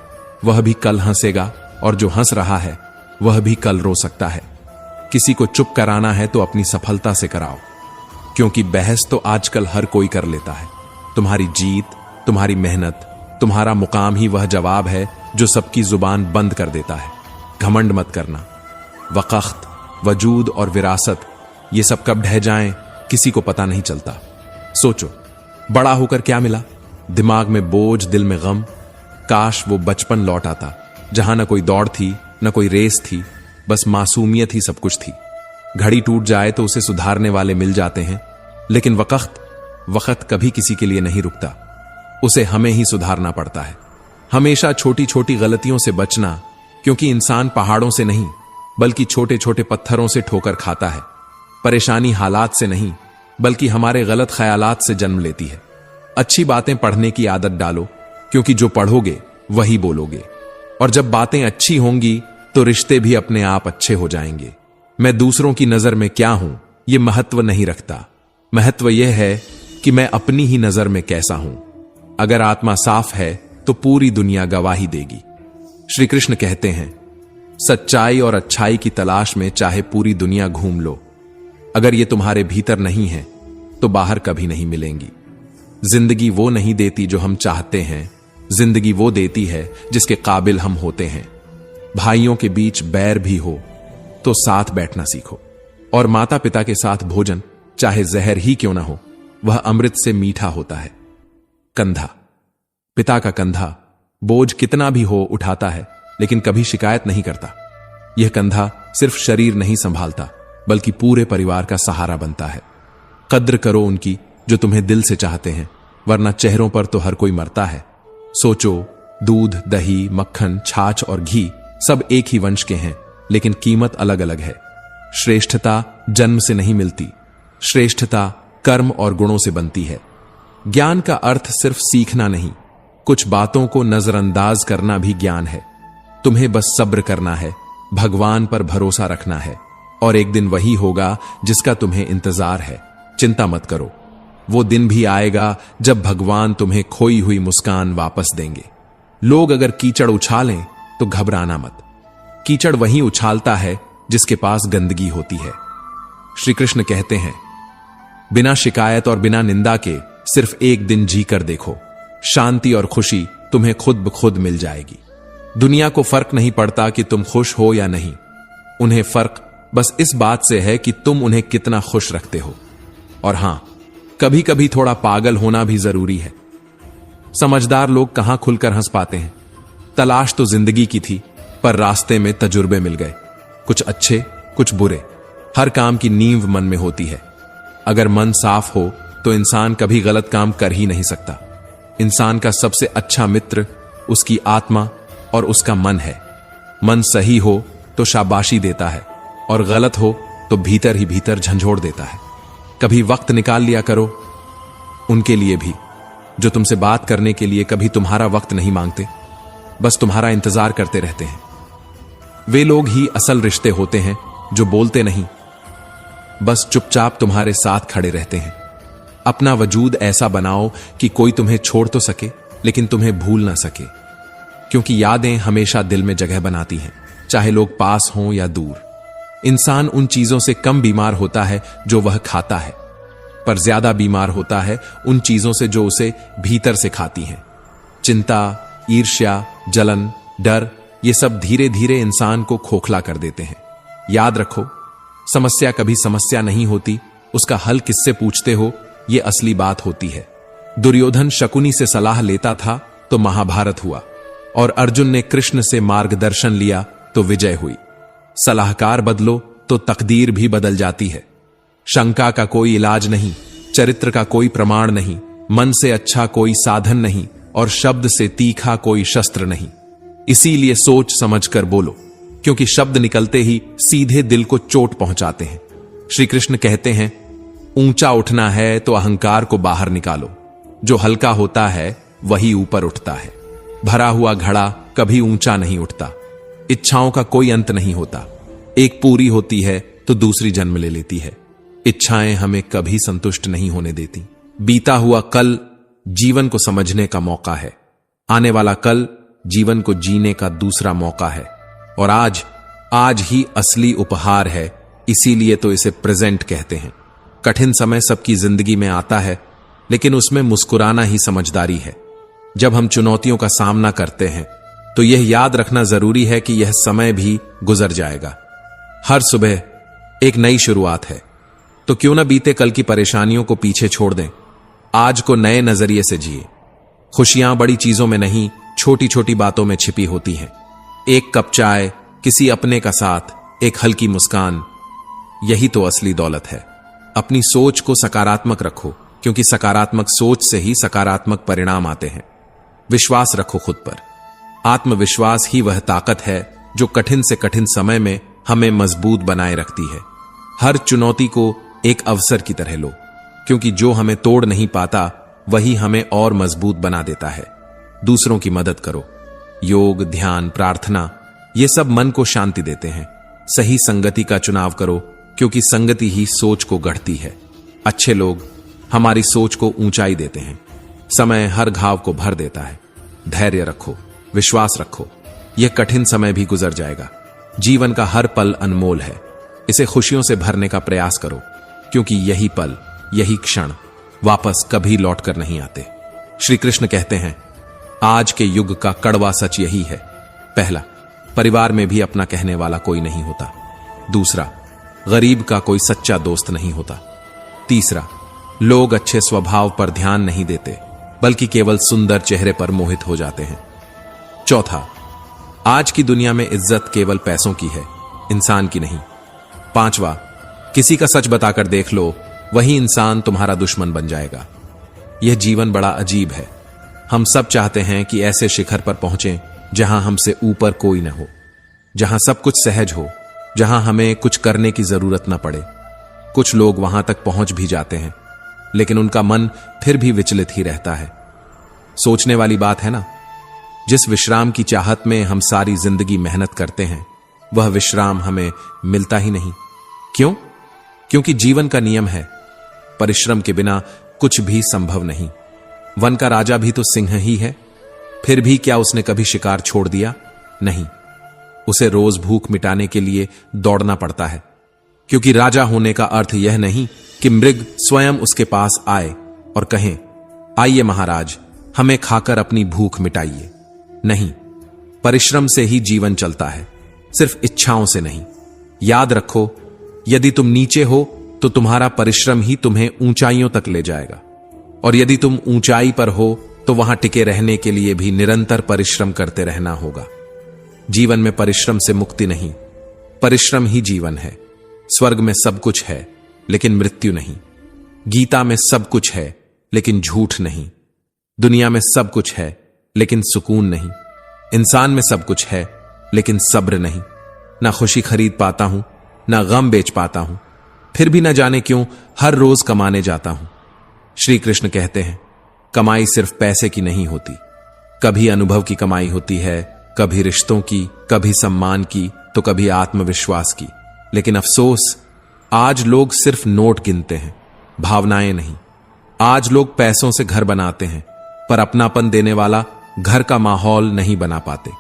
वह भी कल हंसेगा, और जो हंस रहा है वह भी कल रो सकता है। किसी को चुप कराना है तो अपनी सफलता से कराओ, क्योंकि बहस तो आजकल हर कोई कर लेता है। तुम्हारी जीत, तुम्हारी मेहनत, तुम्हारा मुकाम ही वह जवाब है जो सबकी जुबान बंद कर देता है। घमंड मत करना। वक़्त, वजूद और विरासत ये सब कब ढह जाएं किसी को पता नहीं चलता। सोचो, बड़ा होकर क्या मिला? दिमाग में बोझ, दिल में गम। काश वो बचपन लौट आता जहां न कोई दौड़ थी, न कोई रेस थी, बस मासूमियत ही सब कुछ थी। घड़ी टूट जाए तो उसे सुधारने वाले मिल जाते हैं, लेकिन वक्त कभी किसी के लिए नहीं रुकता। उसे हमें ही सुधारना पड़ता है। हमेशा छोटी छोटी गलतियों से बचना, क्योंकि इंसान पहाड़ों से नहीं बल्कि छोटे छोटे पत्थरों से ठोकर खाता है। परेशानी हालात से नहीं बल्कि हमारे गलत ख्यालात से जन्म लेती है। अच्छी बातें पढ़ने की आदत डालो, क्योंकि जो पढ़ोगे वही बोलोगे, और जब बातें अच्छी होंगी तो रिश्ते भी अपने आप अच्छे हो जाएंगे। मैं दूसरों की नजर में क्या हूं यह महत्व नहीं रखता। महत्व यह है कि मैं अपनी ही नजर में कैसा हूं। अगर आत्मा साफ है तो पूरी दुनिया गवाही देगी। श्री कृष्ण कहते हैं, सच्चाई और अच्छाई की तलाश में चाहे पूरी दुनिया घूम लो, अगर ये तुम्हारे भीतर नहीं है तो बाहर कभी नहीं मिलेंगी। जिंदगी वो नहीं देती जो हम चाहते हैं, जिंदगी वो देती है जिसके काबिल हम होते हैं। भाइयों के बीच बैर भी हो तो साथ बैठना सीखो, और माता पिता के साथ भोजन चाहे जहर ही क्यों ना हो, वह अमृत से मीठा होता है। कंधा, पिता का कंधा बोझ कितना भी हो उठाता है, लेकिन कभी शिकायत नहीं करता। यह कंधा सिर्फ शरीर नहीं संभालता बल्कि पूरे परिवार का सहारा बनता है। कद्र करो उनकी जो तुम्हें दिल से चाहते हैं, वरना चेहरों पर तो हर कोई मरता है। सोचो, दूध, दही, मक्खन, छाछ और घी सब एक ही वंश के हैं, लेकिन कीमत अलग अलग है। श्रेष्ठता जन्म से नहीं मिलती, श्रेष्ठता कर्म और गुणों से बनती है। ज्ञान का अर्थ सिर्फ सीखना नहीं, कुछ बातों को नजरअंदाज करना भी ज्ञान है। तुम्हें बस सब्र करना है, भगवान पर भरोसा रखना है, और एक दिन वही होगा जिसका तुम्हें इंतजार है। चिंता मत करो, वो दिन भी आएगा जब भगवान तुम्हें खोई हुई मुस्कान वापस देंगे। लोग अगर कीचड़ उछालें तो घबराना मत। कीचड़ वहीं उछालता है जिसके पास गंदगी होती है। श्री कृष्ण कहते हैं, बिना शिकायत और बिना निंदा के सिर्फ एक दिन जी कर देखो, शांति और खुशी तुम्हें खुद ब खुद मिल जाएगी। दुनिया को फर्क नहीं पड़ता कि तुम खुश हो या नहीं, उन्हें फर्क बस इस बात से है कि तुम उन्हें कितना खुश रखते हो। और हां, कभी कभी थोड़ा पागल होना भी जरूरी है। समझदार लोग कहां खुलकर हंस पाते हैं। तलाश तो जिंदगी की थी, पर रास्ते में तजुर्बे मिल गए, कुछ अच्छे कुछ बुरे। हर काम की नींव मन में होती है। अगर मन साफ हो तो इंसान कभी गलत काम कर ही नहीं सकता। इंसान का सबसे अच्छा मित्र उसकी आत्मा और उसका मन है। मन सही हो तो शाबाशी देता है, और गलत हो तो भीतर ही भीतर झंझोड़ देता है। कभी वक्त निकाल लिया करो उनके लिए भी, जो तुमसे बात करने के लिए कभी तुम्हारा वक्त नहीं मांगते, बस तुम्हारा इंतजार करते रहते हैं। वे लोग ही असल रिश्ते होते हैं जो बोलते नहीं, बस चुपचाप तुम्हारे साथ खड़े रहते हैं। अपना वजूद ऐसा बनाओ कि कोई तुम्हें छोड़ तो सके लेकिन तुम्हें भूल ना सके, क्योंकि यादें हमेशा दिल में जगह बनाती हैं, चाहे लोग पास हों या दूर। इंसान उन चीजों से कम बीमार होता है जो वह खाता है, पर ज्यादा बीमार होता है उन चीजों से जो उसे भीतर से खाती हैं। चिंता, ईर्ष्या, जलन, डर, ये सब धीरे धीरे इंसान को खोखला कर देते हैं। याद रखो, समस्या कभी समस्या नहीं होती, उसका हल किससे पूछते हो ये असली बात होती है। दुर्योधन शकुनी से सलाह लेता था तो महाभारत हुआ, और अर्जुन ने कृष्ण से मार्गदर्शन लिया तो विजय हुई। सलाहकार बदलो तो तकदीर भी बदल जाती है। शंका का कोई इलाज नहीं, चरित्र का कोई प्रमाण नहीं, मन से अच्छा कोई साधन नहीं, और शब्द से तीखा कोई शस्त्र नहीं। इसीलिए सोच समझकर बोलो, क्योंकि शब्द निकलते ही सीधे दिल को चोट पहुंचाते हैं। श्री कृष्ण कहते हैं, ऊंचा उठना है तो अहंकार को बाहर निकालो, जो हल्का होता है वही ऊपर उठता है। भरा हुआ घड़ा कभी ऊंचा नहीं उठता। इच्छाओं का कोई अंत नहीं होता, एक पूरी होती है तो दूसरी जन्म ले लेती है। इच्छाएं हमें कभी संतुष्ट नहीं होने देती। बीता हुआ कल जीवन को समझने का मौका है, आने वाला कल जीवन को जीने का दूसरा मौका है, और आज आज ही असली उपहार है, इसीलिए तो इसे प्रेजेंट कहते हैं। कठिन समय सबकी जिंदगी में आता है, लेकिन उसमें मुस्कुराना ही समझदारी है। जब हम चुनौतियों का सामना करते हैं तो यह याद रखना जरूरी है कि यह समय भी गुजर जाएगा। हर सुबह एक नई शुरुआत है, तो क्यों न बीते कल की परेशानियों को पीछे छोड़ दें, आज को नए नजरिए से जिए। खुशियां बड़ी चीजों में नहीं, छोटी छोटी बातों में छिपी होती हैं। एक कप चाय, किसी अपने का साथ, एक हल्की मुस्कान, यही तो असली दौलत है। अपनी सोच को सकारात्मक रखो, क्योंकि सकारात्मक सोच से ही सकारात्मक परिणाम आते हैं। विश्वास रखो खुद पर। आत्मविश्वास ही वह ताकत है जो कठिन से कठिन समय में हमें मजबूत बनाए रखती है। हर चुनौती को एक अवसर की तरह लो, क्योंकि जो हमें तोड़ नहीं पाता वही हमें और मजबूत बना देता है। दूसरों की मदद करो। योग, ध्यान, प्रार्थना, ये सब मन को शांति देते हैं। सही संगति का चुनाव करो, क्योंकि संगति ही सोच को गढ़ती है। अच्छे लोग हमारी सोच को ऊंचाई देते हैं। समय हर घाव को भर देता है। धैर्य रखो, विश्वास रखो, यह कठिन समय भी गुजर जाएगा। जीवन का हर पल अनमोल है, इसे खुशियों से भरने का प्रयास करो, क्योंकि यही पल, यही क्षण वापस कभी लौट कर नहीं आते। श्री कृष्ण कहते हैं, आज के युग का कड़वा सच यही है। पहला, परिवार में भी अपना कहने वाला कोई नहीं होता। दूसरा, गरीब का कोई सच्चा दोस्त नहीं होता। तीसरा, लोग अच्छे स्वभाव पर ध्यान नहीं देते, बल्कि केवल सुंदर चेहरे पर मोहित हो जाते हैं। चौथा, आज की दुनिया में इज्जत केवल पैसों की है, इंसान की नहीं। पांचवा, किसी का सच बताकर देख लो, वही इंसान तुम्हारा दुश्मन बन जाएगा। यह जीवन बड़ा अजीब है। हम सब चाहते हैं कि ऐसे शिखर पर पहुंचें जहां हमसे ऊपर कोई न हो, जहां सब कुछ सहज हो, जहां हमें कुछ करने की जरूरत न पड़े। कुछ लोग वहां तक पहुंच भी जाते हैं, लेकिन उनका मन फिर भी विचलित ही रहता है। सोचने वाली बात है ना, जिस विश्राम की चाहत में हम सारी जिंदगी मेहनत करते हैं, वह विश्राम हमें मिलता ही नहीं। क्यों? क्योंकि जीवन का नियम है, परिश्रम के बिना कुछ भी संभव नहीं। वन का राजा भी तो सिंह ही है, फिर भी क्या उसने कभी शिकार छोड़ दिया? नहीं, उसे रोज भूख मिटाने के लिए दौड़ना पड़ता है। क्योंकि राजा होने का अर्थ यह नहीं कि मृग स्वयं उसके पास आए और कहें, आइए महाराज, हमें खाकर अपनी भूख मिटाइए। नहीं, परिश्रम से ही जीवन चलता है, सिर्फ इच्छाओं से नहीं। याद रखो, यदि तुम नीचे हो तो तुम्हारा परिश्रम ही तुम्हें ऊंचाइयों तक ले जाएगा, और यदि तुम ऊंचाई पर हो तो वहां टिके रहने के लिए भी निरंतर परिश्रम करते रहना होगा। जीवन में परिश्रम से मुक्ति नहीं, परिश्रम ही जीवन है। स्वर्ग में सब कुछ है, लेकिन मृत्यु नहीं। गीता में सब कुछ है, लेकिन झूठ नहीं। दुनिया में सब कुछ है, लेकिन सुकून नहीं। इंसान में सब कुछ है, लेकिन सब्र नहीं। ना खुशी खरीद पाता हूं, ना गम बेच पाता हूं, फिर भी न जाने क्यों हर रोज कमाने जाता हूं। श्री कृष्ण कहते हैं, कमाई सिर्फ पैसे की नहीं होती, कभी अनुभव की कमाई होती है, कभी रिश्तों की, कभी सम्मान की, तो कभी आत्मविश्वास की। लेकिन अफसोस, आज लोग सिर्फ नोट गिनते हैं, भावनाएं नहीं। आज लोग पैसों से घर बनाते हैं, पर अपनापन देने वाला घर का माहौल नहीं बना पाते।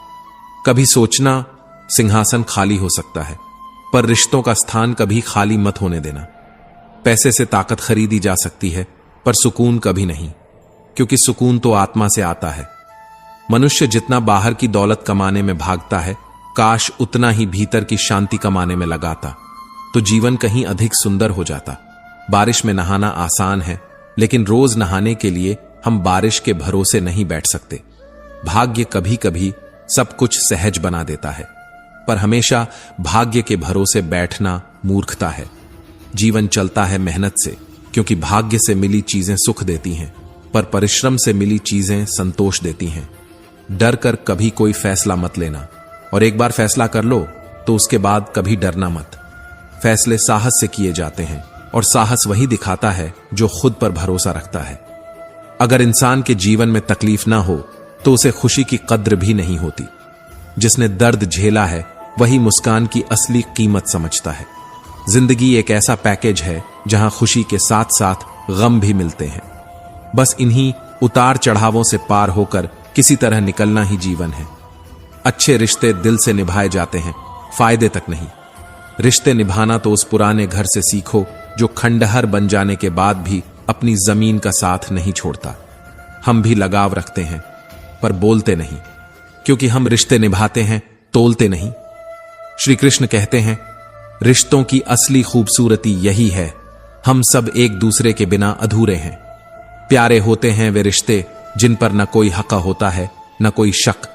कभी सोचना, सिंहासन खाली हो सकता है, पर रिश्तों का स्थान कभी खाली मत होने देना। पैसे से ताकत खरीदी जा सकती है, पर सुकून कभी नहीं, क्योंकि सुकून तो आत्मा से आता है। मनुष्य जितना बाहर की दौलत कमाने में भागता है, काश उतना ही भीतर की शांति कमाने में लगाता, तो जीवन कहीं अधिक सुंदर हो जाता। बारिश में नहाना आसान है, लेकिन रोज नहाने के लिए हम बारिश के भरोसे नहीं बैठ सकते। भाग्य कभी कभी सब कुछ सहज बना देता है, पर हमेशा भाग्य के भरोसे बैठना मूर्खता है। जीवन चलता है मेहनत से, क्योंकि भाग्य से मिली चीजें सुख देती हैं, पर परिश्रम से मिली चीजें संतोष देती हैं। डर कर कभी कोई फैसला मत लेना, और एक बार फैसला कर लो तो उसके बाद कभी डरना मत। फैसले साहस से किए जाते हैं, और साहस वही दिखाता है जो खुद पर भरोसा रखता है। अगर इंसान के जीवन में तकलीफ ना हो तो उसे खुशी की कद्र भी नहीं होती। जिसने दर्द झेला है वही मुस्कान की असली कीमत समझता है। जिंदगी एक ऐसा पैकेज है जहां खुशी के साथ साथ गम भी मिलते हैं। बस इन्हीं उतार चढ़ावों से पार होकर किसी तरह निकलना ही जीवन है। अच्छे रिश्ते दिल से निभाए जाते हैं, फायदे तक नहीं। रिश्ते निभाना तो उस पुराने घर से सीखो जो खंडहर बन जाने के बाद भी अपनी जमीन का साथ नहीं छोड़ता। हम भी लगाव रखते हैं पर बोलते नहीं, क्योंकि हम रिश्ते निभाते हैं, तोलते नहीं। श्री कृष्ण कहते हैं, रिश्तों की असली खूबसूरती यही है, हम सब एक दूसरे के बिना अधूरे हैं। प्यारे होते हैं वे रिश्ते जिन पर न कोई हक होता है न कोई शक।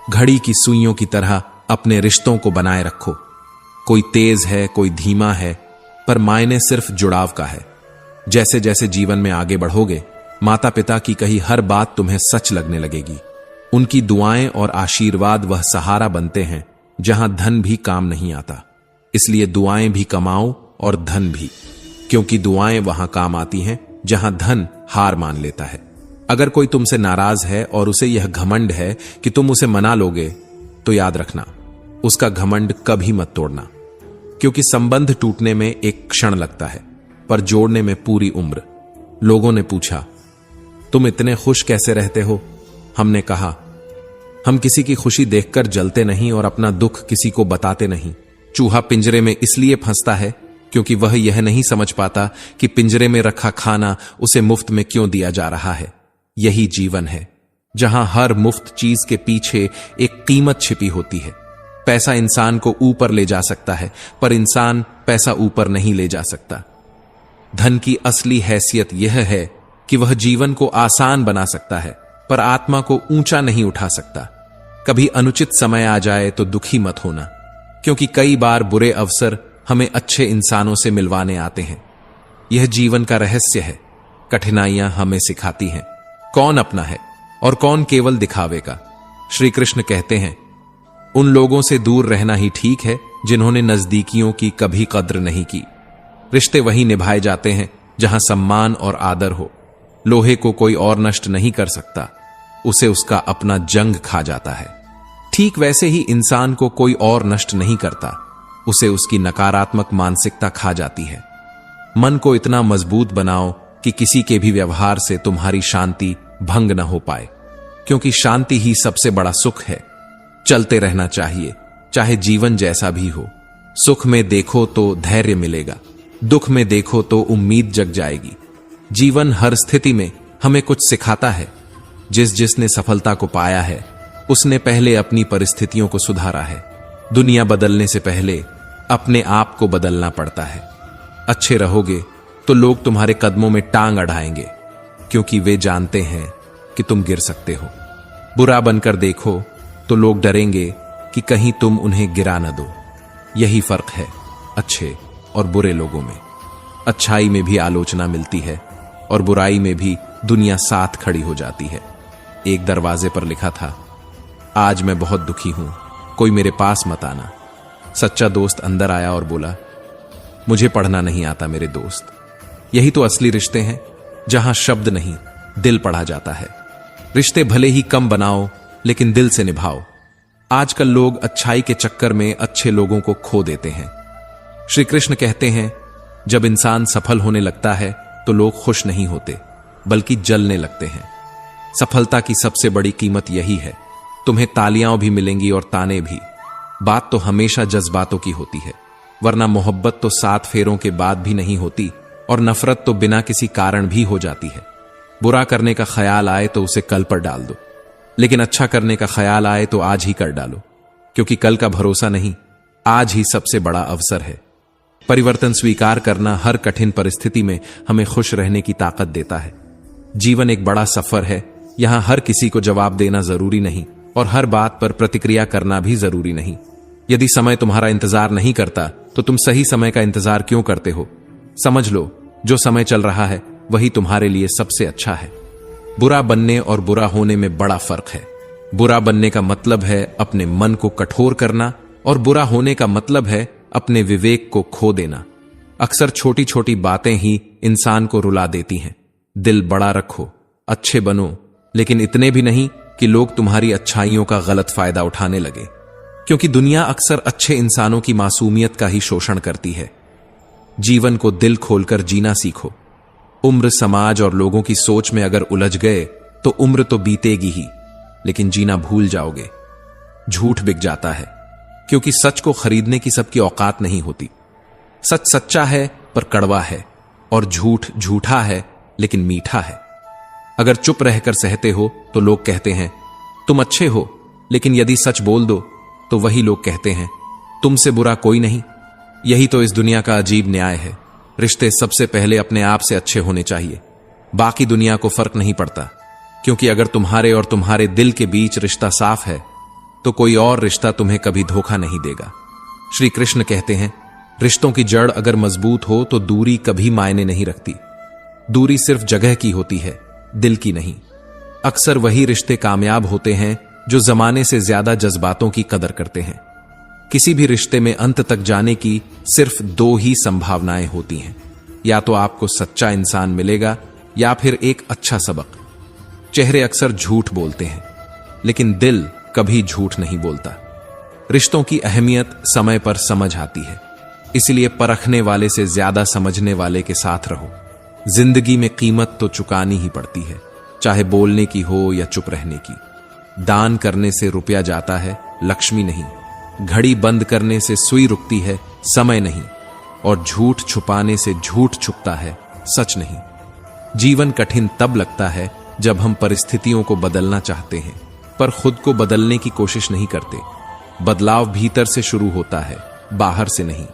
घड़ी की सुइयों की तरह अपने रिश्तों को बनाए रखो। कोई तेज है, कोई धीमा है, पर मायने सिर्फ जुड़ाव का है। जैसे जैसे जीवन में आगे बढ़ोगे, माता पिता की कही हर बात तुम्हें सच लगने लगेगी। उनकी दुआएं और आशीर्वाद वह सहारा बनते हैं जहां धन भी काम नहीं आता। इसलिए दुआएं भी कमाओ और धन भी, क्योंकि दुआएं वहां काम आती हैं जहां धन हार मान लेता है। अगर कोई तुमसे नाराज है और उसे यह घमंड है कि तुम उसे मना लोगे, तो याद रखना, उसका घमंड कभी मत तोड़ना, क्योंकि संबंध टूटने में एक क्षण लगता है पर जोड़ने में पूरी उम्र। लोगों ने पूछा, तुम इतने खुश कैसे रहते हो? हमने कहा, हम किसी की खुशी देखकर जलते नहीं और अपना दुख किसी को बताते नहीं। चूहा पिंजरे में इसलिए फंसता है क्योंकि वह यह नहीं समझ पाता कि पिंजरे में रखा खाना उसे मुफ्त में क्यों दिया जा रहा है। यही जीवन है, जहां हर मुफ्त चीज के पीछे एक कीमत छिपी होती है। पैसा इंसान को ऊपर ले जा सकता है, पर इंसान पैसा ऊपर नहीं ले जा सकता। धन की असली हैसियत यह है कि वह जीवन को आसान बना सकता है, पर आत्मा को ऊंचा नहीं उठा सकता। कभी अनुचित समय आ जाए तो दुखी मत होना, क्योंकि कई बार बुरे अवसर हमें अच्छे इंसानों से मिलवाने आते हैं। यह जीवन का रहस्य है। कठिनाइयां हमें सिखाती हैं कौन अपना है और कौन केवल दिखावे का। श्री कृष्ण कहते हैं, उन लोगों से दूर रहना ही ठीक है जिन्होंने नजदीकियों की कभी कद्र नहीं की। रिश्ते वही निभाए जाते हैं जहां सम्मान और आदर हो। लोहे को कोई और नष्ट नहीं कर सकता, उसे उसका अपना जंग खा जाता है। ठीक वैसे ही इंसान को कोई और नष्ट नहीं करता, उसे उसकी नकारात्मक मानसिकता खा जाती है। मन को इतना मजबूत बनाओ कि किसी के भी व्यवहार से तुम्हारी शांति भंग न हो पाए, क्योंकि शांति ही सबसे बड़ा सुख है। चलते रहना चाहिए, चाहे जीवन जैसा भी हो। सुख में देखो तो धैर्य मिलेगा, दुख में देखो तो उम्मीद जग जाएगी। जीवन हर स्थिति में हमें कुछ सिखाता है। जिसने सफलता को पाया है, उसने पहले अपनी परिस्थितियों को सुधारा है। दुनिया बदलने से पहले अपने आप को बदलना पड़ता है। अच्छे रहोगे तो लोग तुम्हारे कदमों में टांग अड़ाएंगे, क्योंकि वे जानते हैं कि तुम गिर सकते हो। बुरा बनकर देखो तो लोग डरेंगे कि कहीं तुम उन्हें गिरा न दो। यही फर्क है अच्छे और बुरे लोगों में। अच्छाई में भी आलोचना मिलती है और बुराई में भी दुनिया साथ खड़ी हो जाती है। एक दरवाजे पर लिखा था, आज मैं बहुत दुखी हूं, कोई मेरे पास मत आना। सच्चा दोस्त अंदर आया और बोला, मुझे पढ़ना नहीं आता मेरे दोस्त। यही तो असली रिश्ते हैं, जहां शब्द नहीं दिल पढ़ा जाता है। रिश्ते भले ही कम बनाओ, लेकिन दिल से निभाओ। आजकल लोग अच्छाई के चक्कर में अच्छे लोगों को खो देते हैं। श्री कृष्ण कहते हैं, जब इंसान सफल होने लगता है तो लोग खुश नहीं होते, बल्कि जलने लगते हैं। सफलता की सबसे बड़ी कीमत यही है। तुम्हें तालियां भी मिलेंगी और ताने भी। बात तो हमेशा जज्बातों की होती है, वरना मोहब्बत तो 7 फेरों के बाद भी नहीं होती, और नफरत तो बिना किसी कारण भी हो जाती है। बुरा करने का ख्याल आए तो उसे कल पर डाल दो, लेकिन अच्छा करने का ख्याल आए तो आज ही कर डालो, क्योंकि कल का भरोसा नहीं, आज ही सबसे बड़ा अवसर है। परिवर्तन स्वीकार करना हर कठिन परिस्थिति में हमें खुश रहने की ताकत देता है। जीवन एक बड़ा सफर है, यहां हर किसी को जवाब देना जरूरी नहीं और हर बात पर प्रतिक्रिया करना भी जरूरी नहीं। यदि समय तुम्हारा इंतजार नहीं करता तो तुम सही समय का इंतजार क्यों करते हो? समझ लो, जो समय चल रहा है वही तुम्हारे लिए सबसे अच्छा है। बुरा बनने और बुरा होने में बड़ा फर्क है। बुरा बनने का मतलब है अपने मन को कठोर करना, और बुरा होने का मतलब है अपने विवेक को खो देना। अक्सर छोटी छोटी बातें ही इंसान को रुला देती हैं। दिल बड़ा रखो, अच्छे बनो, लेकिन इतने भी नहीं कि लोग तुम्हारी अच्छाइयों का गलत फायदा उठाने लगे, क्योंकि दुनिया अक्सर अच्छे इंसानों की मासूमियत का ही शोषण करती है। जीवन को दिल खोलकर जीना सीखो। उम्र, समाज और लोगों की सोच में अगर उलझ गए तो उम्र तो बीतेगी ही, लेकिन जीना भूल जाओगे। झूठ बिक जाता है, क्योंकि सच को खरीदने की सबकी औकात नहीं होती। सच सच्चा है पर कड़वा है, और झूठ झूठा है लेकिन मीठा है। अगर चुप रहकर सहते हो तो लोग कहते हैं तुम अच्छे हो, लेकिन यदि सच बोल दो तो वही लोग कहते हैं तुमसे बुरा कोई नहीं। यही तो इस दुनिया का अजीब न्याय है। रिश्ते सबसे पहले अपने आप से अच्छे होने चाहिए, बाकी दुनिया को फर्क नहीं पड़ता। क्योंकि अगर तुम्हारे और तुम्हारे दिल के बीच रिश्ता साफ है तो कोई और रिश्ता तुम्हें कभी धोखा नहीं देगा। श्री कृष्ण कहते हैं रिश्तों की जड़ अगर मजबूत हो तो दूरी कभी मायने नहीं रखती। दूरी सिर्फ जगह की होती है, दिल की नहीं। अक्सर वही रिश्ते कामयाब होते हैं जो जमाने से ज्यादा जज्बातों की कदर करते हैं। किसी भी रिश्ते में अंत तक जाने की सिर्फ दो ही संभावनाएं होती हैं, या तो आपको सच्चा इंसान मिलेगा या फिर एक अच्छा सबक। चेहरे अक्सर झूठ बोलते हैं, लेकिन दिल कभी झूठ नहीं बोलता। रिश्तों की अहमियत समय पर समझ आती है, इसलिए परखने वाले से ज्यादा समझने वाले के साथ रहो। जिंदगी में कीमत तो चुकानी ही पड़ती है, चाहे बोलने की हो या चुप रहने की। दान करने से रुपया जाता है, लक्ष्मी नहीं। घड़ी बंद करने से सुई रुकती है, समय नहीं। और झूठ छुपाने से झूठ छुपता है, सच नहीं। जीवन कठिन तब लगता है जब हम परिस्थितियों को बदलना चाहते हैं पर खुद को बदलने की कोशिश नहीं करते। बदलाव भीतर से शुरू होता है, बाहर से नहीं।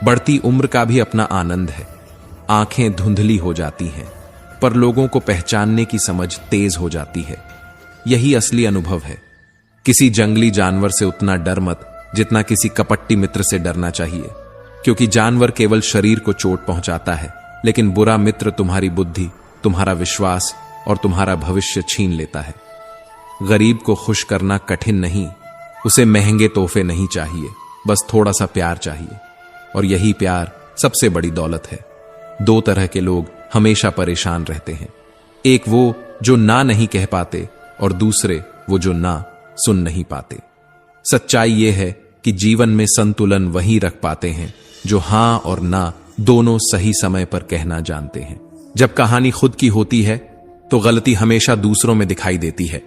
बढ़ती उम्र का भी अपना आनंद है। आंखें धुंधली हो जाती हैं पर लोगों को पहचानने की समझ तेज हो जाती है। यही असली अनुभव है। किसी जंगली जानवर से उतना डर मत जितना किसी कपट्टी मित्र से डरना चाहिए, क्योंकि जानवर केवल शरीर को चोट पहुंचाता है, लेकिन बुरा मित्र तुम्हारी बुद्धि, तुम्हारा विश्वास और तुम्हारा भविष्य छीन लेता है। गरीब को खुश करना कठिन नहीं, उसे महंगे तोहफे नहीं चाहिए, बस थोड़ा सा प्यार चाहिए। और यही प्यार सबसे बड़ी दौलत है। दो तरह के लोग हमेशा परेशान रहते हैं, एक वो जो ना नहीं कह पाते और दूसरे वो जो ना सुन नहीं पाते। सच्चाई यह है कि जीवन में संतुलन वही रख पाते हैं जो हां और ना दोनों सही समय पर कहना जानते हैं। जब कहानी खुद की होती है तो गलती हमेशा दूसरों में दिखाई देती है,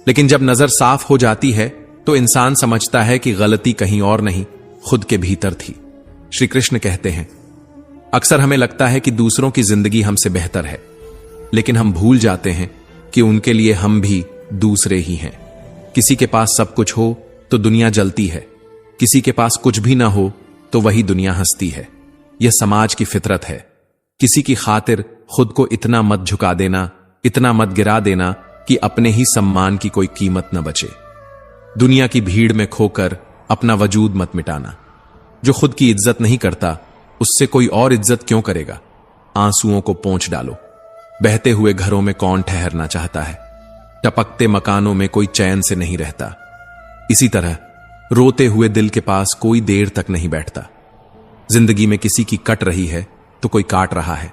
लेकिन जब नजर साफ हो जाती है तो इंसान समझता है कि गलती कहीं और नहीं, खुद के भीतर थी। श्री कृष्ण कहते हैं अक्सर हमें लगता है कि दूसरों की जिंदगी हमसे बेहतर है, लेकिन हम भूल जाते हैं कि उनके लिए हम भी दूसरे ही हैं। किसी के पास सब कुछ हो तो दुनिया जलती है, किसी के पास कुछ भी ना हो तो वही दुनिया हंसती है। यह समाज की फितरत है। किसी की खातिर खुद को इतना मत झुका देना, इतना मत गिरा देना कि अपने ही सम्मान की कोई कीमत न बचे। दुनिया की भीड़ में खोकर अपना वजूद मत मिटाना। जो खुद की इज्जत नहीं करता उससे कोई और इज्जत क्यों करेगा। आंसुओं को पोंछ डालो। बहते हुए घरों में कौन ठहरना चाहता है। टपकते मकानों में कोई चैन से नहीं रहता। इसी तरह रोते हुए दिल के पास कोई देर तक नहीं बैठता। जिंदगी में किसी की कट रही है तो कोई काट रहा है,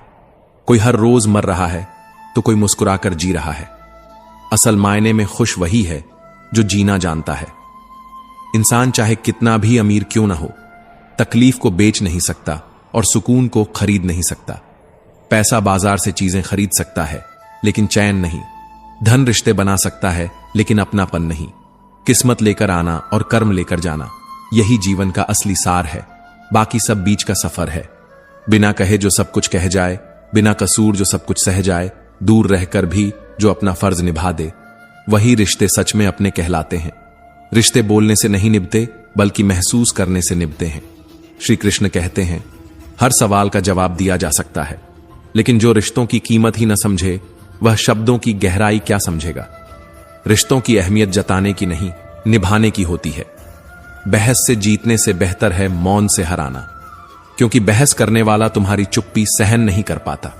कोई हर रोज मर रहा है तो कोई मुस्कुराकर जी रहा है। असल मायने में खुश वही है जो जीना जानता है। इंसान चाहे कितना भी अमीर क्यों ना हो, तकलीफ को बेच नहीं सकता और सुकून को खरीद नहीं सकता। पैसा बाजार से चीजें खरीद सकता है लेकिन चैन नहीं। धन रिश्ते बना सकता है लेकिन अपनापन नहीं। किस्मत लेकर आना और कर्म लेकर जाना, यही जीवन का असली सार है। बाकी सब बीच का सफर है। बिना कहे जो सब कुछ कह जाए, बिना कसूर जो सब कुछ सह जाए, दूर रहकर भी जो अपना फर्ज निभा दे, वही रिश्ते सच में अपने कहलाते हैं। रिश्ते बोलने से नहीं निभते बल्कि महसूस करने से निभते हैं। श्री कृष्ण कहते हैं हर सवाल का जवाब दिया जा सकता है, लेकिन जो रिश्तों की कीमत ही न समझे वह शब्दों की गहराई क्या समझेगा। रिश्तों की अहमियत जताने की नहीं, निभाने की होती है। बहस से जीतने से बेहतर है मौन से हराना, क्योंकि बहस करने वाला तुम्हारी चुप्पी सहन नहीं कर पाता।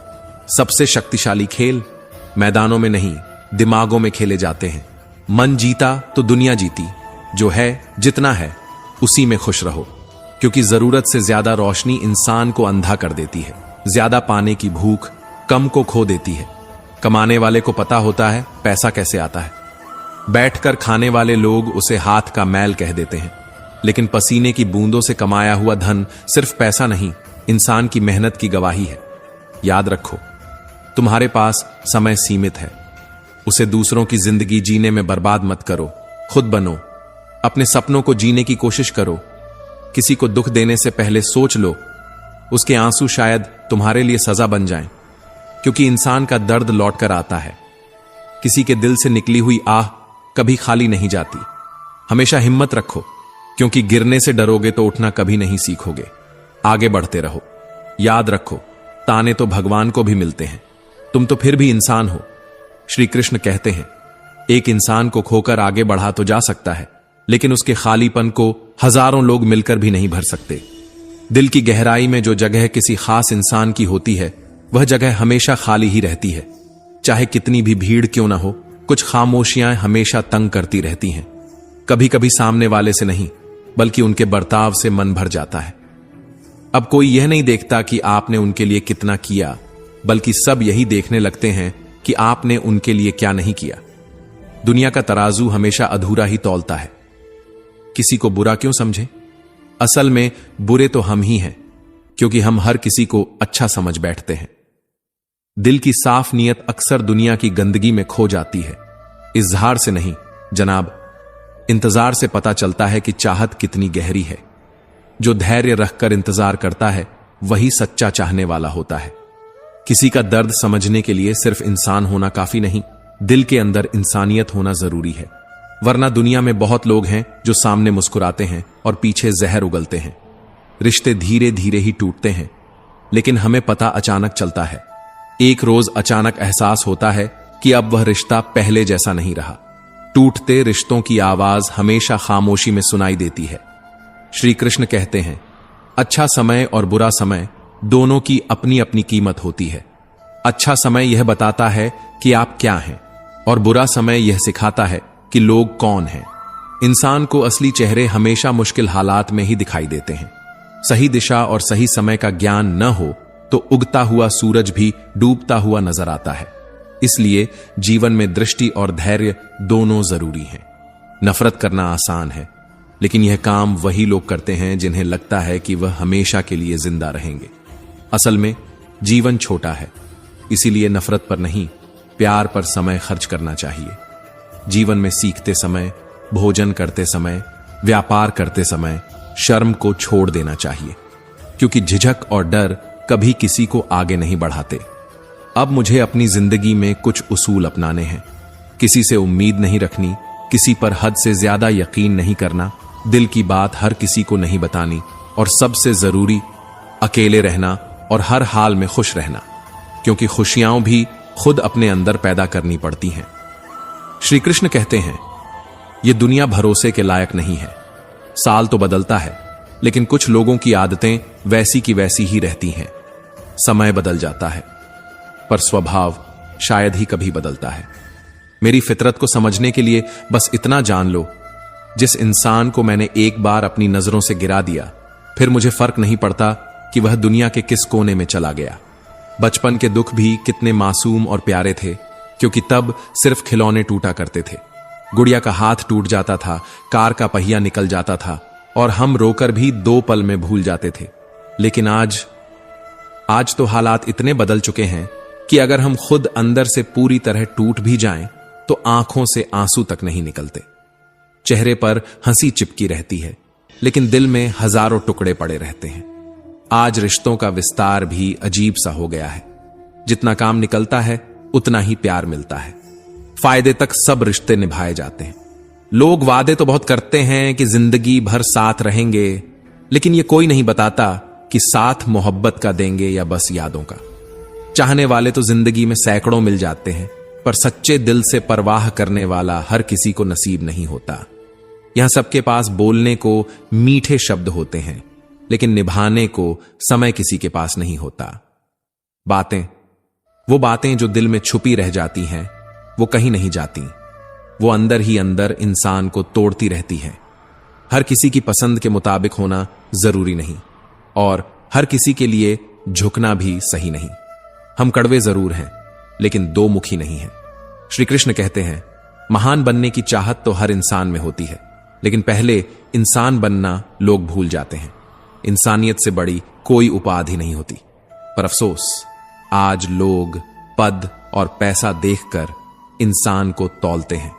सबसे शक्तिशाली खेल मैदानों में नहीं, दिमागों में खेले जाते हैं। मन जीता तो दुनिया जीती। जो है जितना है उसी में खुश रहो, क्योंकि जरूरत से ज्यादा रोशनी इंसान को अंधा कर देती है। ज्यादा पाने की भूख कम को खो देती है। कमाने वाले को पता होता है पैसा कैसे आता है। बैठकर खाने वाले लोग उसे हाथ का मैल कह देते हैं, लेकिन पसीने की बूंदों से कमाया हुआ धन सिर्फ पैसा नहीं, इंसान की मेहनत की गवाही है। याद रखो, तुम्हारे पास समय सीमित है। उसे दूसरों की जिंदगी जीने में बर्बाद मत करो, खुद बनो। अपने सपनों को जीने की कोशिश करो। किसी को दुख देने से पहले सोच लो, उसके आंसू शायद तुम्हारे लिए सजा बन जाएं, क्योंकि इंसान का दर्द लौट कर आता है। किसी के दिल से निकली हुई आह कभी खाली नहीं जाती। हमेशा हिम्मत रखो, क्योंकि गिरने से डरोगे तो उठना कभी नहीं सीखोगे। आगे बढ़ते रहो। याद रखो, ताने तो भगवान को भी मिलते हैं, तुम तो फिर भी इंसान हो। श्री कृष्ण कहते हैं, एक इंसान को खोकर आगे बढ़ा तो जा सकता है, लेकिन उसके खालीपन को हजारों लोग मिलकर भी नहीं भर सकते। दिल की गहराई में जो जगह किसी खास इंसान की होती है, वह जगह हमेशा खाली ही रहती है। चाहे कितनी भी भीड़ क्यों ना हो, कुछ खामोशियां हमेशा तंग करती रहती हैं। कभी कभी सामने वाले से नहीं, बल्कि उनके बर्ताव से मन भर जाता है। अब कोई यह नहीं देखता कि आपने उनके लिए कितना किया, बल्कि सब यही देखने लगते हैं कि आपने उनके लिए क्या नहीं किया। दुनिया का तराजू हमेशा अधूरा ही तौलता है। किसी को बुरा क्यों समझे? असल में बुरे तो हम ही हैं, क्योंकि हम हर किसी को अच्छा समझ बैठते हैं। दिल की साफ नीयत अक्सर दुनिया की गंदगी में खो जाती है। इजहार से नहीं जनाब, इंतजार से पता चलता है कि चाहत कितनी गहरी है। जो धैर्य रखकर इंतजार करता है, वही सच्चा चाहने वाला होता है। किसी का दर्द समझने के लिए सिर्फ इंसान होना काफी नहीं, दिल के अंदर इंसानियत होना जरूरी है। वरना दुनिया में बहुत लोग हैं जो सामने मुस्कुराते हैं और पीछे जहर उगलते हैं। रिश्ते धीरे धीरे ही टूटते हैं, लेकिन हमें पता अचानक चलता है। एक रोज अचानक एहसास होता है कि अब वह रिश्ता पहले जैसा नहीं रहा। टूटते रिश्तों की आवाज हमेशा खामोशी में सुनाई देती है। श्री कृष्ण कहते हैं, अच्छा समय और बुरा समय दोनों की अपनी अपनी कीमत होती है। अच्छा समय यह बताता है कि आप क्या हैं, और बुरा समय यह सिखाता है कि लोग कौन हैं। इंसान को असली चेहरे हमेशा मुश्किल हालात में ही दिखाई देते हैं। सही दिशा और सही समय का ज्ञान न हो तो उगता हुआ सूरज भी डूबता हुआ नजर आता है। इसलिए जीवन में दृष्टि और धैर्य दोनों जरूरी हैं। नफरत करना आसान है, लेकिन यह काम वही लोग करते हैं जिन्हें लगता है कि वह हमेशा के लिए जिंदा रहेंगे। असल में जीवन छोटा है, इसीलिए नफरत पर नहीं, प्यार पर समय खर्च करना चाहिए। जीवन में सीखते समय, भोजन करते समय, व्यापार करते समय शर्म को छोड़ देना चाहिए, क्योंकि झिझक और डर कभी किसी को आगे नहीं बढ़ाते। अब मुझे अपनी जिंदगी में कुछ उसूल अपनाने हैं। किसी से उम्मीद नहीं रखनी, किसी पर हद से ज्यादा यकीन नहीं करना, दिल की बात हर किसी को नहीं बतानी, और सबसे जरूरी अकेले रहना और हर हाल में खुश रहना, क्योंकि खुशियां भी खुद अपने अंदर पैदा करनी पड़ती हैं। श्री कृष्ण कहते हैं, यह दुनिया भरोसे के लायक नहीं है। साल तो बदलता है, लेकिन कुछ लोगों की आदतें वैसी की वैसी ही रहती हैं। समय बदल जाता है, पर स्वभाव शायद ही कभी बदलता है। मेरी फितरत को समझने के लिए बस इतना जान लो, जिस इंसान को मैंने एक बार अपनी नजरों से गिरा दिया, फिर मुझे फर्क नहीं पड़ता कि वह दुनिया के किस कोने में चला गया। बचपन के दुख भी कितने मासूम और प्यारे थे, क्योंकि तब सिर्फ खिलौने टूटा करते थे। गुड़िया का हाथ टूट जाता था, कार का पहिया निकल जाता था, और हम रोकर भी 2 पल में भूल जाते थे। लेकिन आज तो हालात इतने बदल चुके हैं कि अगर हम खुद अंदर से पूरी तरह टूट भी जाएं, तो आंखों से आंसू तक नहीं निकलते। चेहरे पर हंसी चिपकी रहती है, लेकिन दिल में हजारों टुकड़े पड़े रहते हैं। आज रिश्तों का विस्तार भी अजीब सा हो गया है। जितना काम निकलता है, उतना ही प्यार मिलता है। फायदे तक सब रिश्ते निभाए जाते हैं। लोग वादे तो बहुत करते हैं कि जिंदगी भर साथ रहेंगे, लेकिन ये कोई नहीं बताता कि साथ मोहब्बत का देंगे या बस यादों का। चाहने वाले तो जिंदगी में सैकड़ों मिल जाते हैं, पर सच्चे दिल से परवाह करने वाला हर किसी को नसीब नहीं होता। यहां सबके पास बोलने को मीठे शब्द होते हैं, लेकिन निभाने को समय किसी के पास नहीं होता। वो बातें जो दिल में छुपी रह जाती हैं, वो कहीं नहीं जाती। वो अंदर ही अंदर इंसान को तोड़ती रहती हैं। हर किसी की पसंद के मुताबिक होना जरूरी नहीं, और हर किसी के लिए झुकना भी सही नहीं। हम कड़वे जरूर हैं, लेकिन दो मुखी नहीं हैं। श्री कृष्ण कहते हैं, महान बनने की चाहत तो हर इंसान में होती है, लेकिन पहले इंसान बनना लोग भूल जाते हैं। इंसानियत से बड़ी कोई उपाधि नहीं होती। पर अफसोस, आज लोग पद और पैसा देखकर इंसान को तौलते हैं।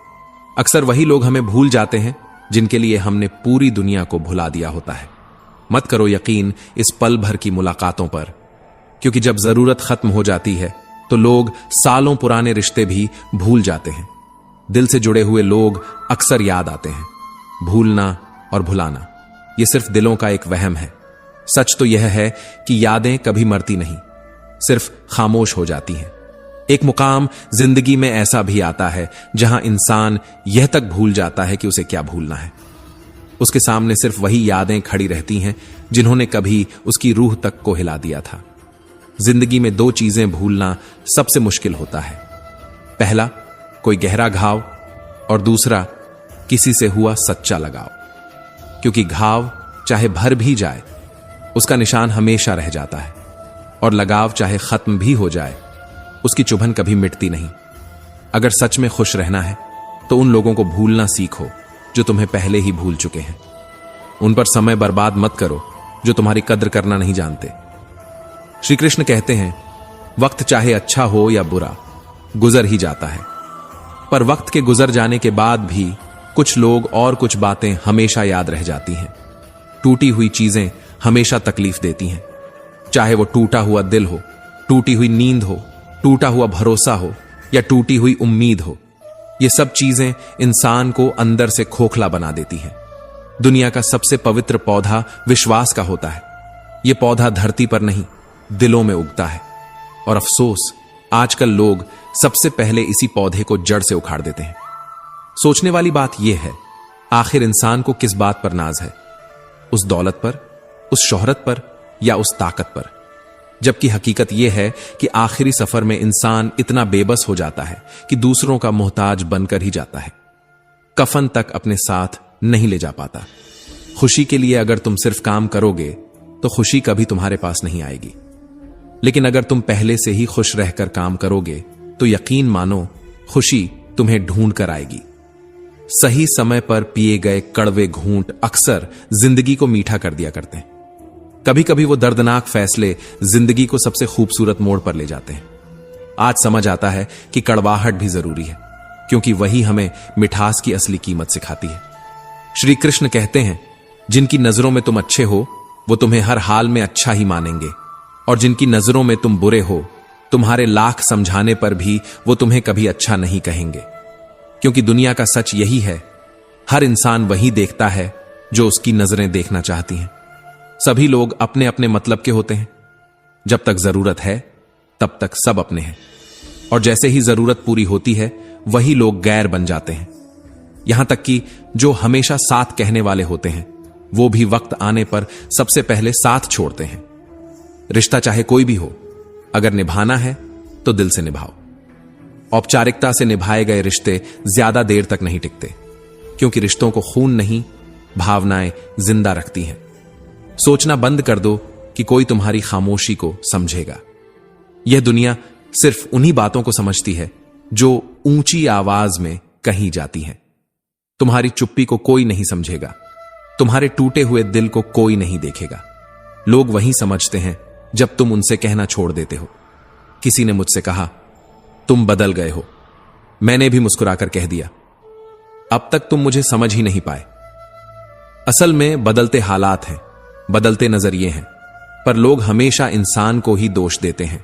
अक्सर वही लोग हमें भूल जाते हैं जिनके लिए हमने पूरी दुनिया को भुला दिया होता है। मत करो यकीन इस पल भर की मुलाकातों पर, क्योंकि जब जरूरत खत्म हो जाती है तो लोग सालों पुराने रिश्ते भी भूल जाते हैं। दिल से जुड़े हुए लोग अक्सर याद आते हैं। भूलना और भुलाना यह सिर्फ दिलों का एक वहम है। सच तो यह है कि यादें कभी मरती नहीं, सिर्फ खामोश हो जाती हैं। एक मुकाम जिंदगी में ऐसा भी आता है जहां इंसान यह तक भूल जाता है कि उसे क्या भूलना है। उसके सामने सिर्फ वही यादें खड़ी रहती हैं जिन्होंने कभी उसकी रूह तक को हिला दिया था। जिंदगी में दो चीजें भूलना सबसे मुश्किल होता है। पहला, कोई गहरा घाव, और दूसरा, किसी से हुआ सच्चा लगाव। क्योंकि घाव चाहे भर भी जाए, उसका निशान हमेशा रह जाता है, और लगाव चाहे खत्म भी हो जाए, उसकी चुभन कभी मिटती नहीं। अगर सच में खुश रहना है तो उन लोगों को भूलना सीखो जो तुम्हें पहले ही भूल चुके हैं। उन पर समय बर्बाद मत करो जो तुम्हारी कद्र करना नहीं जानते। श्री कृष्ण कहते हैं, वक्त चाहे अच्छा हो या बुरा, गुजर ही जाता है। पर वक्त के गुजर जाने के बाद भी कुछ लोग और कुछ बातें हमेशा याद रह जाती हैं। टूटी हुई चीजें हमेशा तकलीफ देती हैं, चाहे वो टूटा हुआ दिल हो, टूटी हुई नींद हो, टूटा हुआ भरोसा हो या टूटी हुई उम्मीद हो। ये सब चीजें इंसान को अंदर से खोखला बना देती हैं। दुनिया का सबसे पवित्र पौधा विश्वास का होता है। यह पौधा धरती पर नहीं, दिलों में उगता है। और अफसोस, आजकल लोग सबसे पहले इसी पौधे को जड़ से उखाड़ देते हैं। सोचने वाली बात यह है, आखिर इंसान को किस बात पर नाज है? उस दौलत पर, उस शोहरत पर, या उस ताकत पर? जबकि हकीकत यह है कि आखिरी सफर में इंसान इतना बेबस हो जाता है कि दूसरों का मोहताज बनकर ही जाता है। कफन तक अपने साथ नहीं ले जा पाता। खुशी के लिए अगर तुम सिर्फ काम करोगे तो खुशी कभी तुम्हारे पास नहीं आएगी। लेकिन अगर तुम पहले से ही खुश रहकर काम करोगे तो यकीन मानो खुशी तुम्हें ढूंढ कर आएगी। सही समय पर पिए गए कड़वे घूंट अक्सर जिंदगी को मीठा कर दिया करते हैं। कभी कभी वो दर्दनाक फैसले जिंदगी को सबसे खूबसूरत मोड़ पर ले जाते हैं। आज समझ आता है कि कड़वाहट भी जरूरी है, क्योंकि वही हमें मिठास की असली कीमत सिखाती है। श्री कृष्ण कहते हैं, जिनकी नजरों में तुम अच्छे हो वो तुम्हें हर हाल में अच्छा ही मानेंगे, और जिनकी नजरों में तुम बुरे हो, तुम्हारे लाख समझाने पर भी वो तुम्हें कभी अच्छा नहीं कहेंगे। क्योंकि दुनिया का सच यही है, हर इंसान वही देखता है जो उसकी नजरें देखना चाहती हैं। सभी लोग अपने अपने मतलब के होते हैं। जब तक जरूरत है तब तक सब अपने हैं, और जैसे ही जरूरत पूरी होती है वही लोग गैर बन जाते हैं। यहां तक कि जो हमेशा साथ कहने वाले होते हैं वो भी वक्त आने पर सबसे पहले साथ छोड़ते हैं। रिश्ता चाहे कोई भी हो, अगर निभाना है तो दिल से निभाओ। औपचारिकता से निभाए गए रिश्ते ज्यादा देर तक नहीं टिकते, क्योंकि रिश्तों को खून नहीं, भावनाएं जिंदा रखती हैं। सोचना बंद कर दो कि कोई तुम्हारी खामोशी को समझेगा। यह दुनिया सिर्फ उन्हीं बातों को समझती है जो ऊंची आवाज में कही जाती हैं। तुम्हारी चुप्पी को कोई नहीं समझेगा, तुम्हारे टूटे हुए दिल को कोई नहीं देखेगा। लोग वही समझते हैं जब तुम उनसे कहना छोड़ देते हो। किसी ने मुझसे कहा, तुम बदल गए हो। मैंने भी मुस्कुराकर कह दिया, अब तक तुम मुझे समझ ही नहीं पाए। असल में बदलते हालात हैं, बदलते नजरिए हैं, पर लोग हमेशा इंसान को ही दोष देते हैं।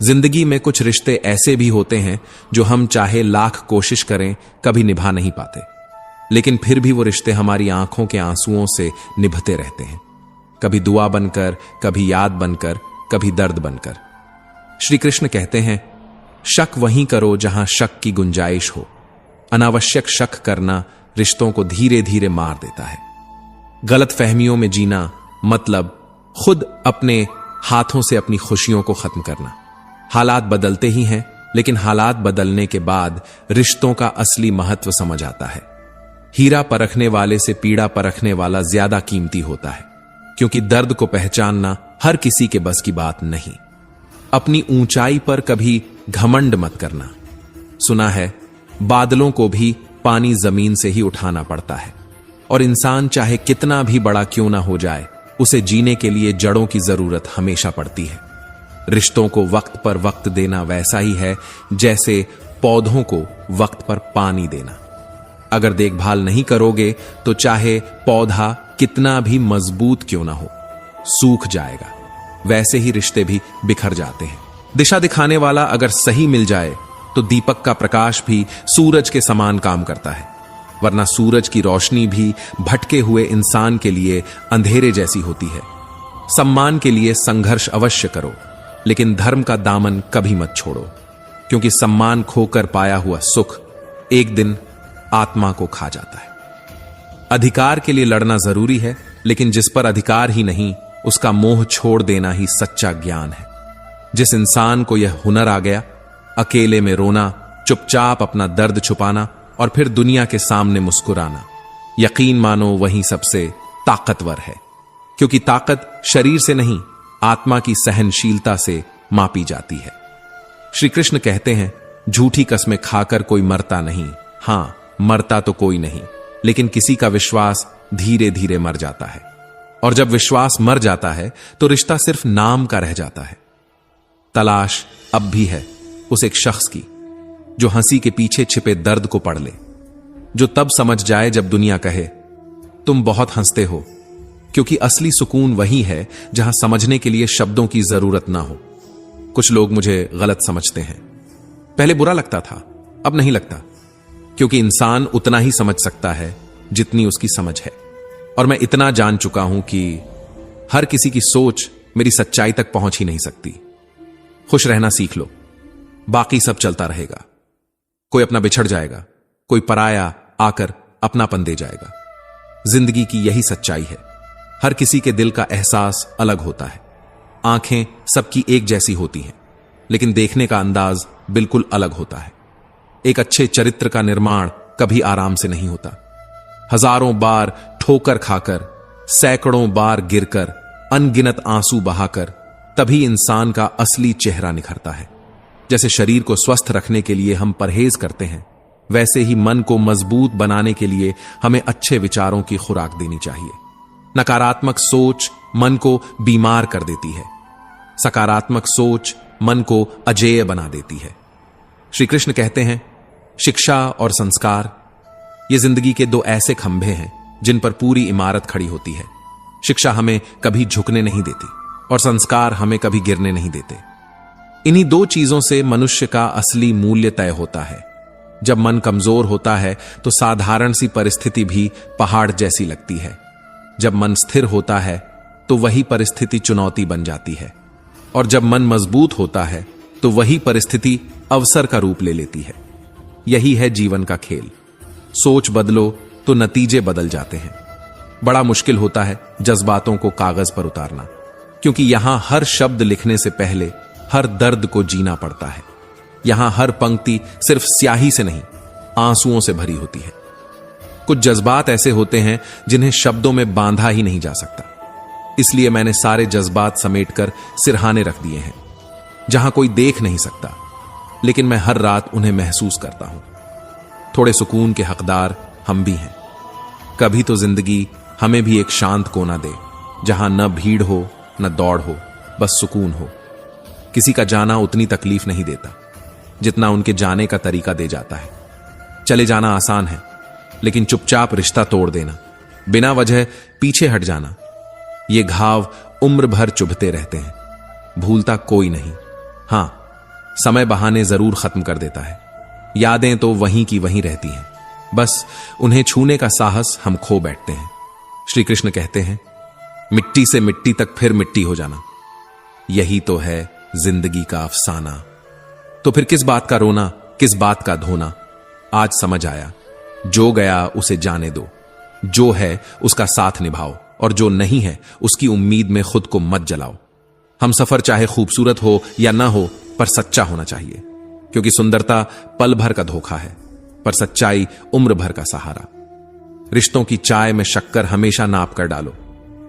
जिंदगी में कुछ रिश्ते ऐसे भी होते हैं जो हम चाहे लाख कोशिश करें कभी निभा नहीं पाते, लेकिन फिर भी वो रिश्ते हमारी आंखों के आंसुओं से निभते रहते हैं। कभी दुआ बनकर, कभी याद बनकर, कभी दर्द बनकर। श्री कृष्ण कहते हैं, शक वहीं करो जहां शक की गुंजाइश हो। अनावश्यक शक करना रिश्तों को धीरे धीरे मार देता है। गलत फहमियों में जीना मतलब खुद अपने हाथों से अपनी खुशियों को खत्म करना। हालात बदलते ही हैं, लेकिन हालात बदलने के बाद रिश्तों का असली महत्व समझ आता है। हीरा परखने वाले से पीड़ा परखने वाला ज्यादा कीमती होता है, क्योंकि दर्द को पहचानना हर किसी के बस की बात नहीं। अपनी ऊंचाई पर कभी घमंड मत करना। सुना है, बादलों को भी पानी जमीन से ही उठाना पड़ता है, और इंसान चाहे कितना भी बड़ा क्यों ना हो जाए, उसे जीने के लिए जड़ों की जरूरत हमेशा पड़ती है। रिश्तों को वक्त पर वक्त देना वैसा ही है जैसे पौधों को वक्त पर पानी देना। अगर देखभाल नहीं करोगे तो चाहे पौधा कितना भी मजबूत क्यों ना हो, सूख जाएगा। वैसे ही रिश्ते भी बिखर जाते हैं। दिशा दिखाने वाला अगर सही मिल जाए तो दीपक का प्रकाश भी सूरज के समान काम करता है, वरना सूरज की रोशनी भी भटके हुए इंसान के लिए अंधेरे जैसी होती है। सम्मान के लिए संघर्ष अवश्य करो, लेकिन धर्म का दामन कभी मत छोड़ो, क्योंकि सम्मान खोकर पाया हुआ सुख एक दिन आत्मा को खा जाता है। अधिकार के लिए लड़ना जरूरी है, लेकिन जिस पर अधिकार ही नहीं, उसका मोह छोड़ देना ही सच्चा ज्ञान है। जिस इंसान को यह हुनर आ गया, अकेले में रोना, चुपचाप अपना दर्द छुपाना और फिर दुनिया के सामने मुस्कुराना, यकीन मानो वही सबसे ताकतवर है, क्योंकि ताकत शरीर से नहीं, आत्मा की सहनशीलता से मापी जाती है। श्री कृष्ण कहते हैं, झूठी कस्में खाकर कोई मरता नहीं। हां, मरता तो कोई नहीं, लेकिन किसी का विश्वास धीरे धीरे मर जाता है, और जब विश्वास मर जाता है तो रिश्ता सिर्फ नाम का रह जाता है। तलाश अब भी है उस एक शख्स की जो हंसी के पीछे छिपे दर्द को पढ़ ले, जो तब समझ जाए जब दुनिया कहे तुम बहुत हंसते हो, क्योंकि असली सुकून वही है जहां समझने के लिए शब्दों की जरूरत ना हो। कुछ लोग मुझे गलत समझते हैं। पहले बुरा लगता था, अब नहीं लगता, क्योंकि इंसान उतना ही समझ सकता है जितनी उसकी समझ है। और मैं इतना जान चुका हूं कि हर किसी की सोच मेरी सच्चाई तक पहुंच ही नहीं सकती। खुश रहना सीख लो, बाकी सब चलता रहेगा। कोई अपना बिछड़ जाएगा, कोई पराया आकर अपनापन दे जाएगा। जिंदगी की यही सच्चाई है। हर किसी के दिल का एहसास अलग होता है। आंखें सबकी एक जैसी होती हैं, लेकिन देखने का अंदाज बिल्कुल अलग होता है। एक अच्छे चरित्र का निर्माण कभी आराम से नहीं होता। हजारों बार ठोकर खाकर, सैकड़ों बार गिरकर, अनगिनत आंसू बहाकर तभी इंसान का असली चेहरा निखरता है। जैसे शरीर को स्वस्थ रखने के लिए हम परहेज करते हैं, वैसे ही मन को मजबूत बनाने के लिए हमें अच्छे विचारों की खुराक देनी चाहिए। नकारात्मक सोच मन को बीमार कर देती है, सकारात्मक सोच मन को अजेय बना देती है। श्री कृष्ण कहते हैं, शिक्षा और संस्कार ये जिंदगी के दो ऐसे खंभे हैं जिन पर पूरी इमारत खड़ी होती है। शिक्षा हमें कभी झुकने नहीं देती और संस्कार हमें कभी गिरने नहीं देते। इन्हीं दो चीजों से मनुष्य का असली मूल्य तय होता है। जब मन कमजोर होता है तो साधारण सी परिस्थिति भी पहाड़ जैसी लगती है। जब मन स्थिर होता है तो वही परिस्थिति चुनौती बन जाती है, और जब मन मजबूत होता है तो वही परिस्थिति अवसर का रूप ले लेती है। यही है जीवन का खेल। सोच बदलो तो नतीजे बदल जाते हैं। बड़ा मुश्किल होता है जज्बातों को कागज पर उतारना, क्योंकि यहां हर शब्द लिखने से पहले हर दर्द को जीना पड़ता है। यहां हर पंक्ति सिर्फ स्याही से नहीं, आंसुओं से भरी होती है। कुछ जज्बात ऐसे होते हैं जिन्हें शब्दों में बांधा ही नहीं जा सकता। इसलिए मैंने सारे जज्बात समेटकर सिरहाने रख दिए हैं, जहां कोई देख नहीं सकता, लेकिन मैं हर रात उन्हें महसूस करता हूं। थोड़े सुकून के हकदार हम भी हैं। कभी तो जिंदगी हमें भी एक शांत कोना दे, जहां न भीड़ हो न दौड़ हो, बस सुकून हो। किसी का जाना उतनी तकलीफ नहीं देता जितना उनके जाने का तरीका दे जाता है। चले जाना आसान है, लेकिन चुपचाप रिश्ता तोड़ देना, बिना वजह पीछे हट जाना, ये घाव उम्र भर चुभते रहते हैं। भूलता कोई नहीं। हां, समय बहाने जरूर खत्म कर देता है। यादें तो वहीं की वहीं रहती हैं, बस उन्हें छूने का साहस हम खो बैठते हैं। श्री कृष्ण कहते हैं, मिट्टी से मिट्टी तक फिर मिट्टी हो जाना, यही तो है जिंदगी का अफसाना। तो फिर किस बात का रोना, किस बात का धोना? आज समझ आया, जो गया उसे जाने दो, जो है उसका साथ निभाओ, और जो नहीं है उसकी उम्मीद में खुद को मत जलाओ। हम सफर चाहे खूबसूरत हो या ना हो, पर सच्चा होना चाहिए, क्योंकि सुंदरता पल भर का धोखा है, पर सच्चाई उम्र भर का सहारा। रिश्तों की चाय में शक्कर हमेशा नाप कर डालो।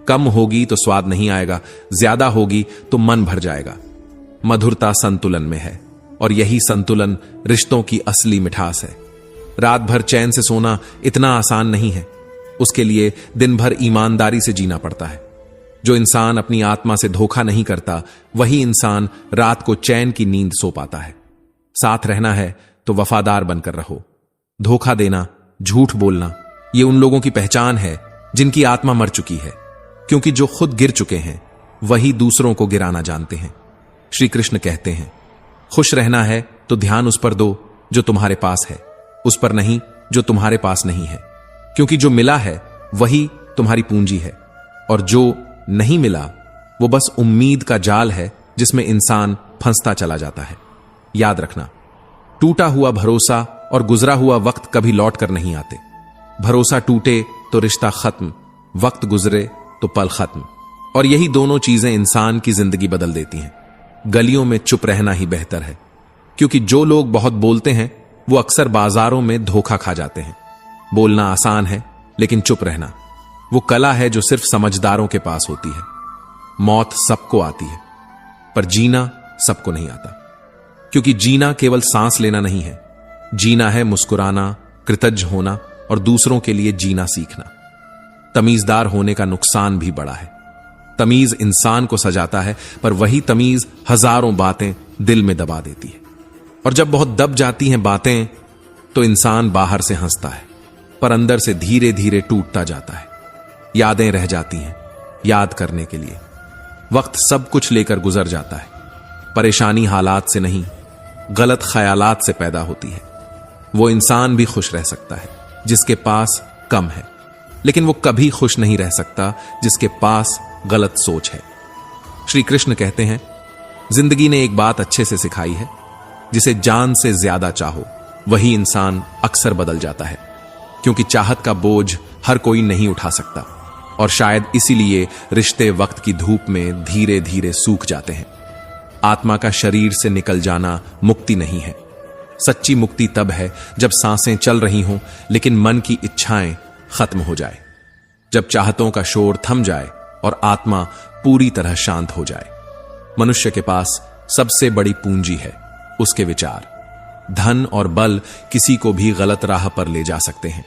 कम होगी तो स्वाद नहीं आएगा, ज्यादा होगी तो मन भर जाएगा। मधुरता संतुलन में है, और यही संतुलन रिश्तों की असली मिठास है। रात भर चैन से सोना इतना आसान नहीं है, उसके लिए दिन भर ईमानदारी से जीना पड़ता है। जो इंसान अपनी आत्मा से धोखा नहीं करता, वही इंसान रात को चैन की नींद सो पाता है। साथ रहना है तो वफादार बनकर रहो। धोखा देना झूठ बोलना, ये उन लोगों की पहचान है जिनकी आत्मा मर चुकी है, क्योंकि जो खुद गिर चुके हैं वही दूसरों को गिराना जानते हैं। श्री कृष्ण कहते हैं, खुश रहना है तो ध्यान उस पर दो जो तुम्हारे पास है, उस पर नहीं जो तुम्हारे पास नहीं है, क्योंकि जो मिला है वही तुम्हारी पूंजी है, और जो नहीं मिला वो बस उम्मीद का जाल है जिसमें इंसान फंसता चला जाता है। याद रखना, टूटा हुआ भरोसा और गुजरा हुआ वक्त कभी लौट कर नहीं आते। भरोसा टूटे तो रिश्ता खत्म, वक्त गुजरे तो पल खत्म, और यही दोनों चीजें इंसान की जिंदगी बदल देती हैं। गलियों में चुप रहना ही बेहतर है, क्योंकि जो लोग बहुत बोलते हैं वो अक्सर बाजारों में धोखा खा जाते हैं। बोलना आसान है, लेकिन चुप रहना वो कला है जो सिर्फ समझदारों के पास होती है। मौत सबको आती है, पर जीना सबको नहीं आता, क्योंकि जीना केवल सांस लेना नहीं है, जीना है मुस्कुराना, कृतज्ञ होना और दूसरों के लिए जीना सीखना। तमीजदार होने का नुकसान भी बड़ा है। तमीज इंसान को सजाता है, पर वही तमीज हजारों बातें दिल में दबा देती है, और जब बहुत दब जाती हैं बातें तो इंसान बाहर से हंसता है, पर अंदर से धीरे धीरे टूटता जाता है। यादें रह जाती हैं याद करने के लिए। वक्त सब कुछ लेकर गुजर जाता है। परेशानी हालात से नहीं, गलत ख्यालात से पैदा होती है। वो इंसान भी खुश रह सकता है जिसके पास कम है, लेकिन वो कभी खुश नहीं रह सकता जिसके पास गलत सोच है। श्री कृष्ण कहते हैं, जिंदगी ने एक बात अच्छे से सिखाई है, जिसे जान से ज्यादा चाहो वही इंसान अक्सर बदल जाता है, क्योंकि चाहत का बोझ हर कोई नहीं उठा सकता, और शायद इसीलिए रिश्ते वक्त की धूप में धीरे धीरे सूख जाते हैं। आत्मा का शरीर से निकल जाना मुक्ति नहीं है। सच्ची मुक्ति तब है जब सांसें चल रही हों लेकिन मन की इच्छाएं खत्म हो जाए, जब चाहतों का शोर थम जाए और आत्मा पूरी तरह शांत हो जाए। मनुष्य के पास सबसे बड़ी पूंजी है उसके विचार। धन और बल किसी को भी गलत राह पर ले जा सकते हैं,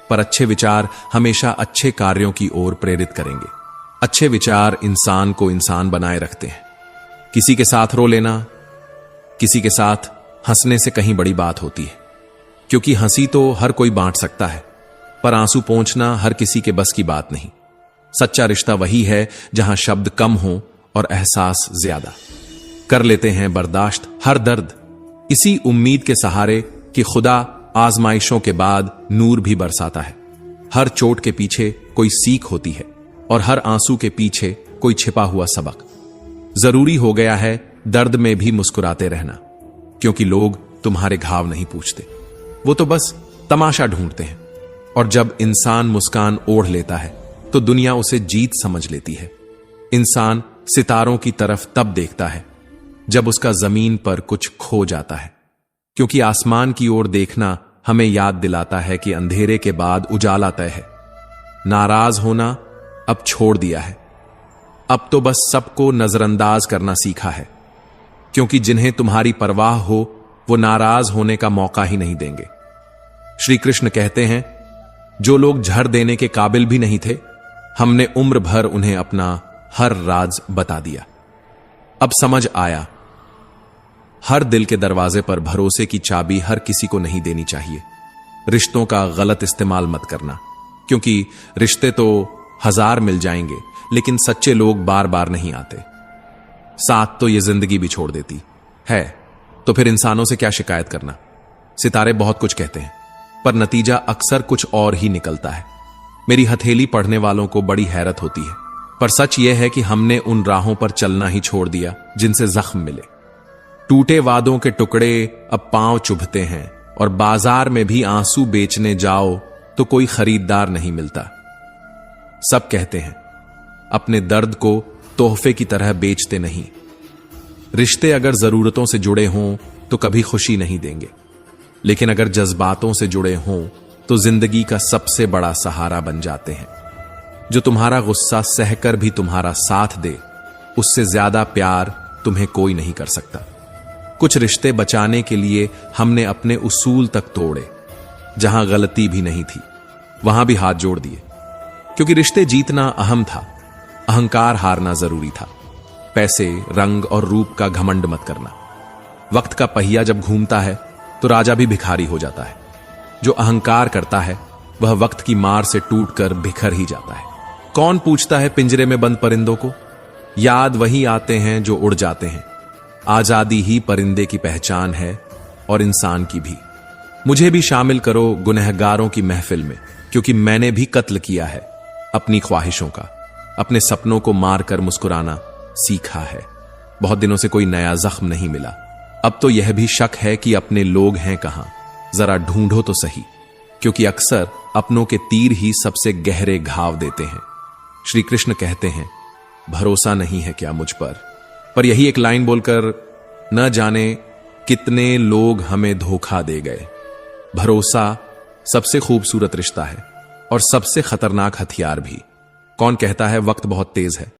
पर अच्छे विचार हमेशा अच्छे कार्यों की ओर प्रेरित करेंगे। अच्छे विचार इंसान को इंसान बनाए रखते हैं। किसी के साथ रो लेना, किसी के साथ हंसने से कहीं बड़ी बात होती है, क्योंकि हंसी तो हर कोई बांट सकता है, पर आंसू पोंछना हर किसी के बस की बात नहीं। सच्चा रिश्ता वही है जहां शब्द कम हो और एहसास ज्यादा। कर लेते हैं बर्दाश्त हर दर्द, इसी उम्मीद के सहारे कि खुदा आजमाइशों के बाद नूर भी बरसाता है। हर चोट के पीछे कोई सीख होती है और हर आंसू के पीछे कोई छिपा हुआ सबक। जरूरी हो गया है दर्द में भी मुस्कुराते रहना, क्योंकि लोग तुम्हारे घाव नहीं पूछते, वो तो बस तमाशा ढूंढते हैं। और जब इंसान मुस्कान ओढ़ लेता है तो दुनिया उसे जीत समझ लेती है। इंसान सितारों की तरफ तब देखता है जब उसका जमीन पर कुछ खो जाता है, क्योंकि आसमान की ओर देखना हमें याद दिलाता है कि अंधेरे के बाद उजाला तय है। नाराज होना अब छोड़ दिया है, अब तो बस सबको नजरअंदाज करना सीखा है, क्योंकि जिन्हें तुम्हारी परवाह हो वो नाराज होने का मौका ही नहीं देंगे। श्री कृष्ण कहते हैं, जो लोग झड़ देने के काबिल भी नहीं थे, हमने उम्र भर उन्हें अपना हर राज बता दिया। अब समझ आया, हर दिल के दरवाजे पर भरोसे की चाबी हर किसी को नहीं देनी चाहिए। रिश्तों का गलत इस्तेमाल मत करना, क्योंकि रिश्ते तो हजार मिल जाएंगे लेकिन सच्चे लोग बार बार नहीं आते। साथ तो ये जिंदगी भी छोड़ देती है, तो फिर इंसानों से क्या शिकायत करना। सितारे बहुत कुछ कहते हैं, पर नतीजा अक्सर कुछ और ही निकलता है। मेरी हथेली पढ़ने वालों को बड़ी हैरत होती है, पर सच यह है कि हमने उन राहों पर चलना ही छोड़ दिया जिनसे जख्म मिले। टूटे वादों के टुकड़े अब पांव चुभते हैं, और बाजार में भी आंसू बेचने जाओ तो कोई खरीदार नहीं मिलता। सब कहते हैं अपने दर्द को तोहफे की तरह बेचते नहीं। रिश्ते अगर जरूरतों से जुड़े हों तो कभी खुशी नहीं देंगे, लेकिन अगर जज्बातों से जुड़े हों तो जिंदगी का सबसे बड़ा सहारा बन जाते हैं। जो तुम्हारा गुस्सा सहकर भी तुम्हारा साथ दे, उससे ज्यादा प्यार तुम्हें कोई नहीं कर सकता। कुछ रिश्ते बचाने के लिए हमने अपने उसूल तक तोड़े, जहां गलती भी नहीं थी वहां भी हाथ जोड़ दिए, क्योंकि रिश्ते जीतना अहम था, अहंकार हारना जरूरी था। पैसे, रंग और रूप का घमंड मत करना। वक्त का पहिया जब घूमता है तो राजा भी भिखारी हो जाता है। जो अहंकार करता है वह वक्त की मार से टूटकर बिखर ही जाता है। कौन पूछता है पिंजरे में बंद परिंदों को? याद वही आते हैं जो उड़ जाते हैं। आजादी ही परिंदे की पहचान है और इंसान की भी। मुझे भी शामिल करो गुनहगारों की महफिल में, क्योंकि मैंने भी कत्ल किया है अपनी ख्वाहिशों का। अपने सपनों को मारकर मुस्कुराना सीखा है। बहुत दिनों से कोई नया जख्म नहीं मिला। अब तो यह भी शक है कि अपने लोग हैं कहां, जरा ढूंढो तो सही, क्योंकि अक्सर अपनों के तीर ही सबसे गहरे घाव देते हैं। श्री कृष्ण कहते हैं, भरोसा नहीं है क्या मुझ पर यही एक लाइन बोलकर न जाने कितने लोग हमें धोखा दे गए। भरोसा सबसे खूबसूरत रिश्ता है और सबसे खतरनाक हथियार भी। कौन कहता है वक्त बहुत तेज है?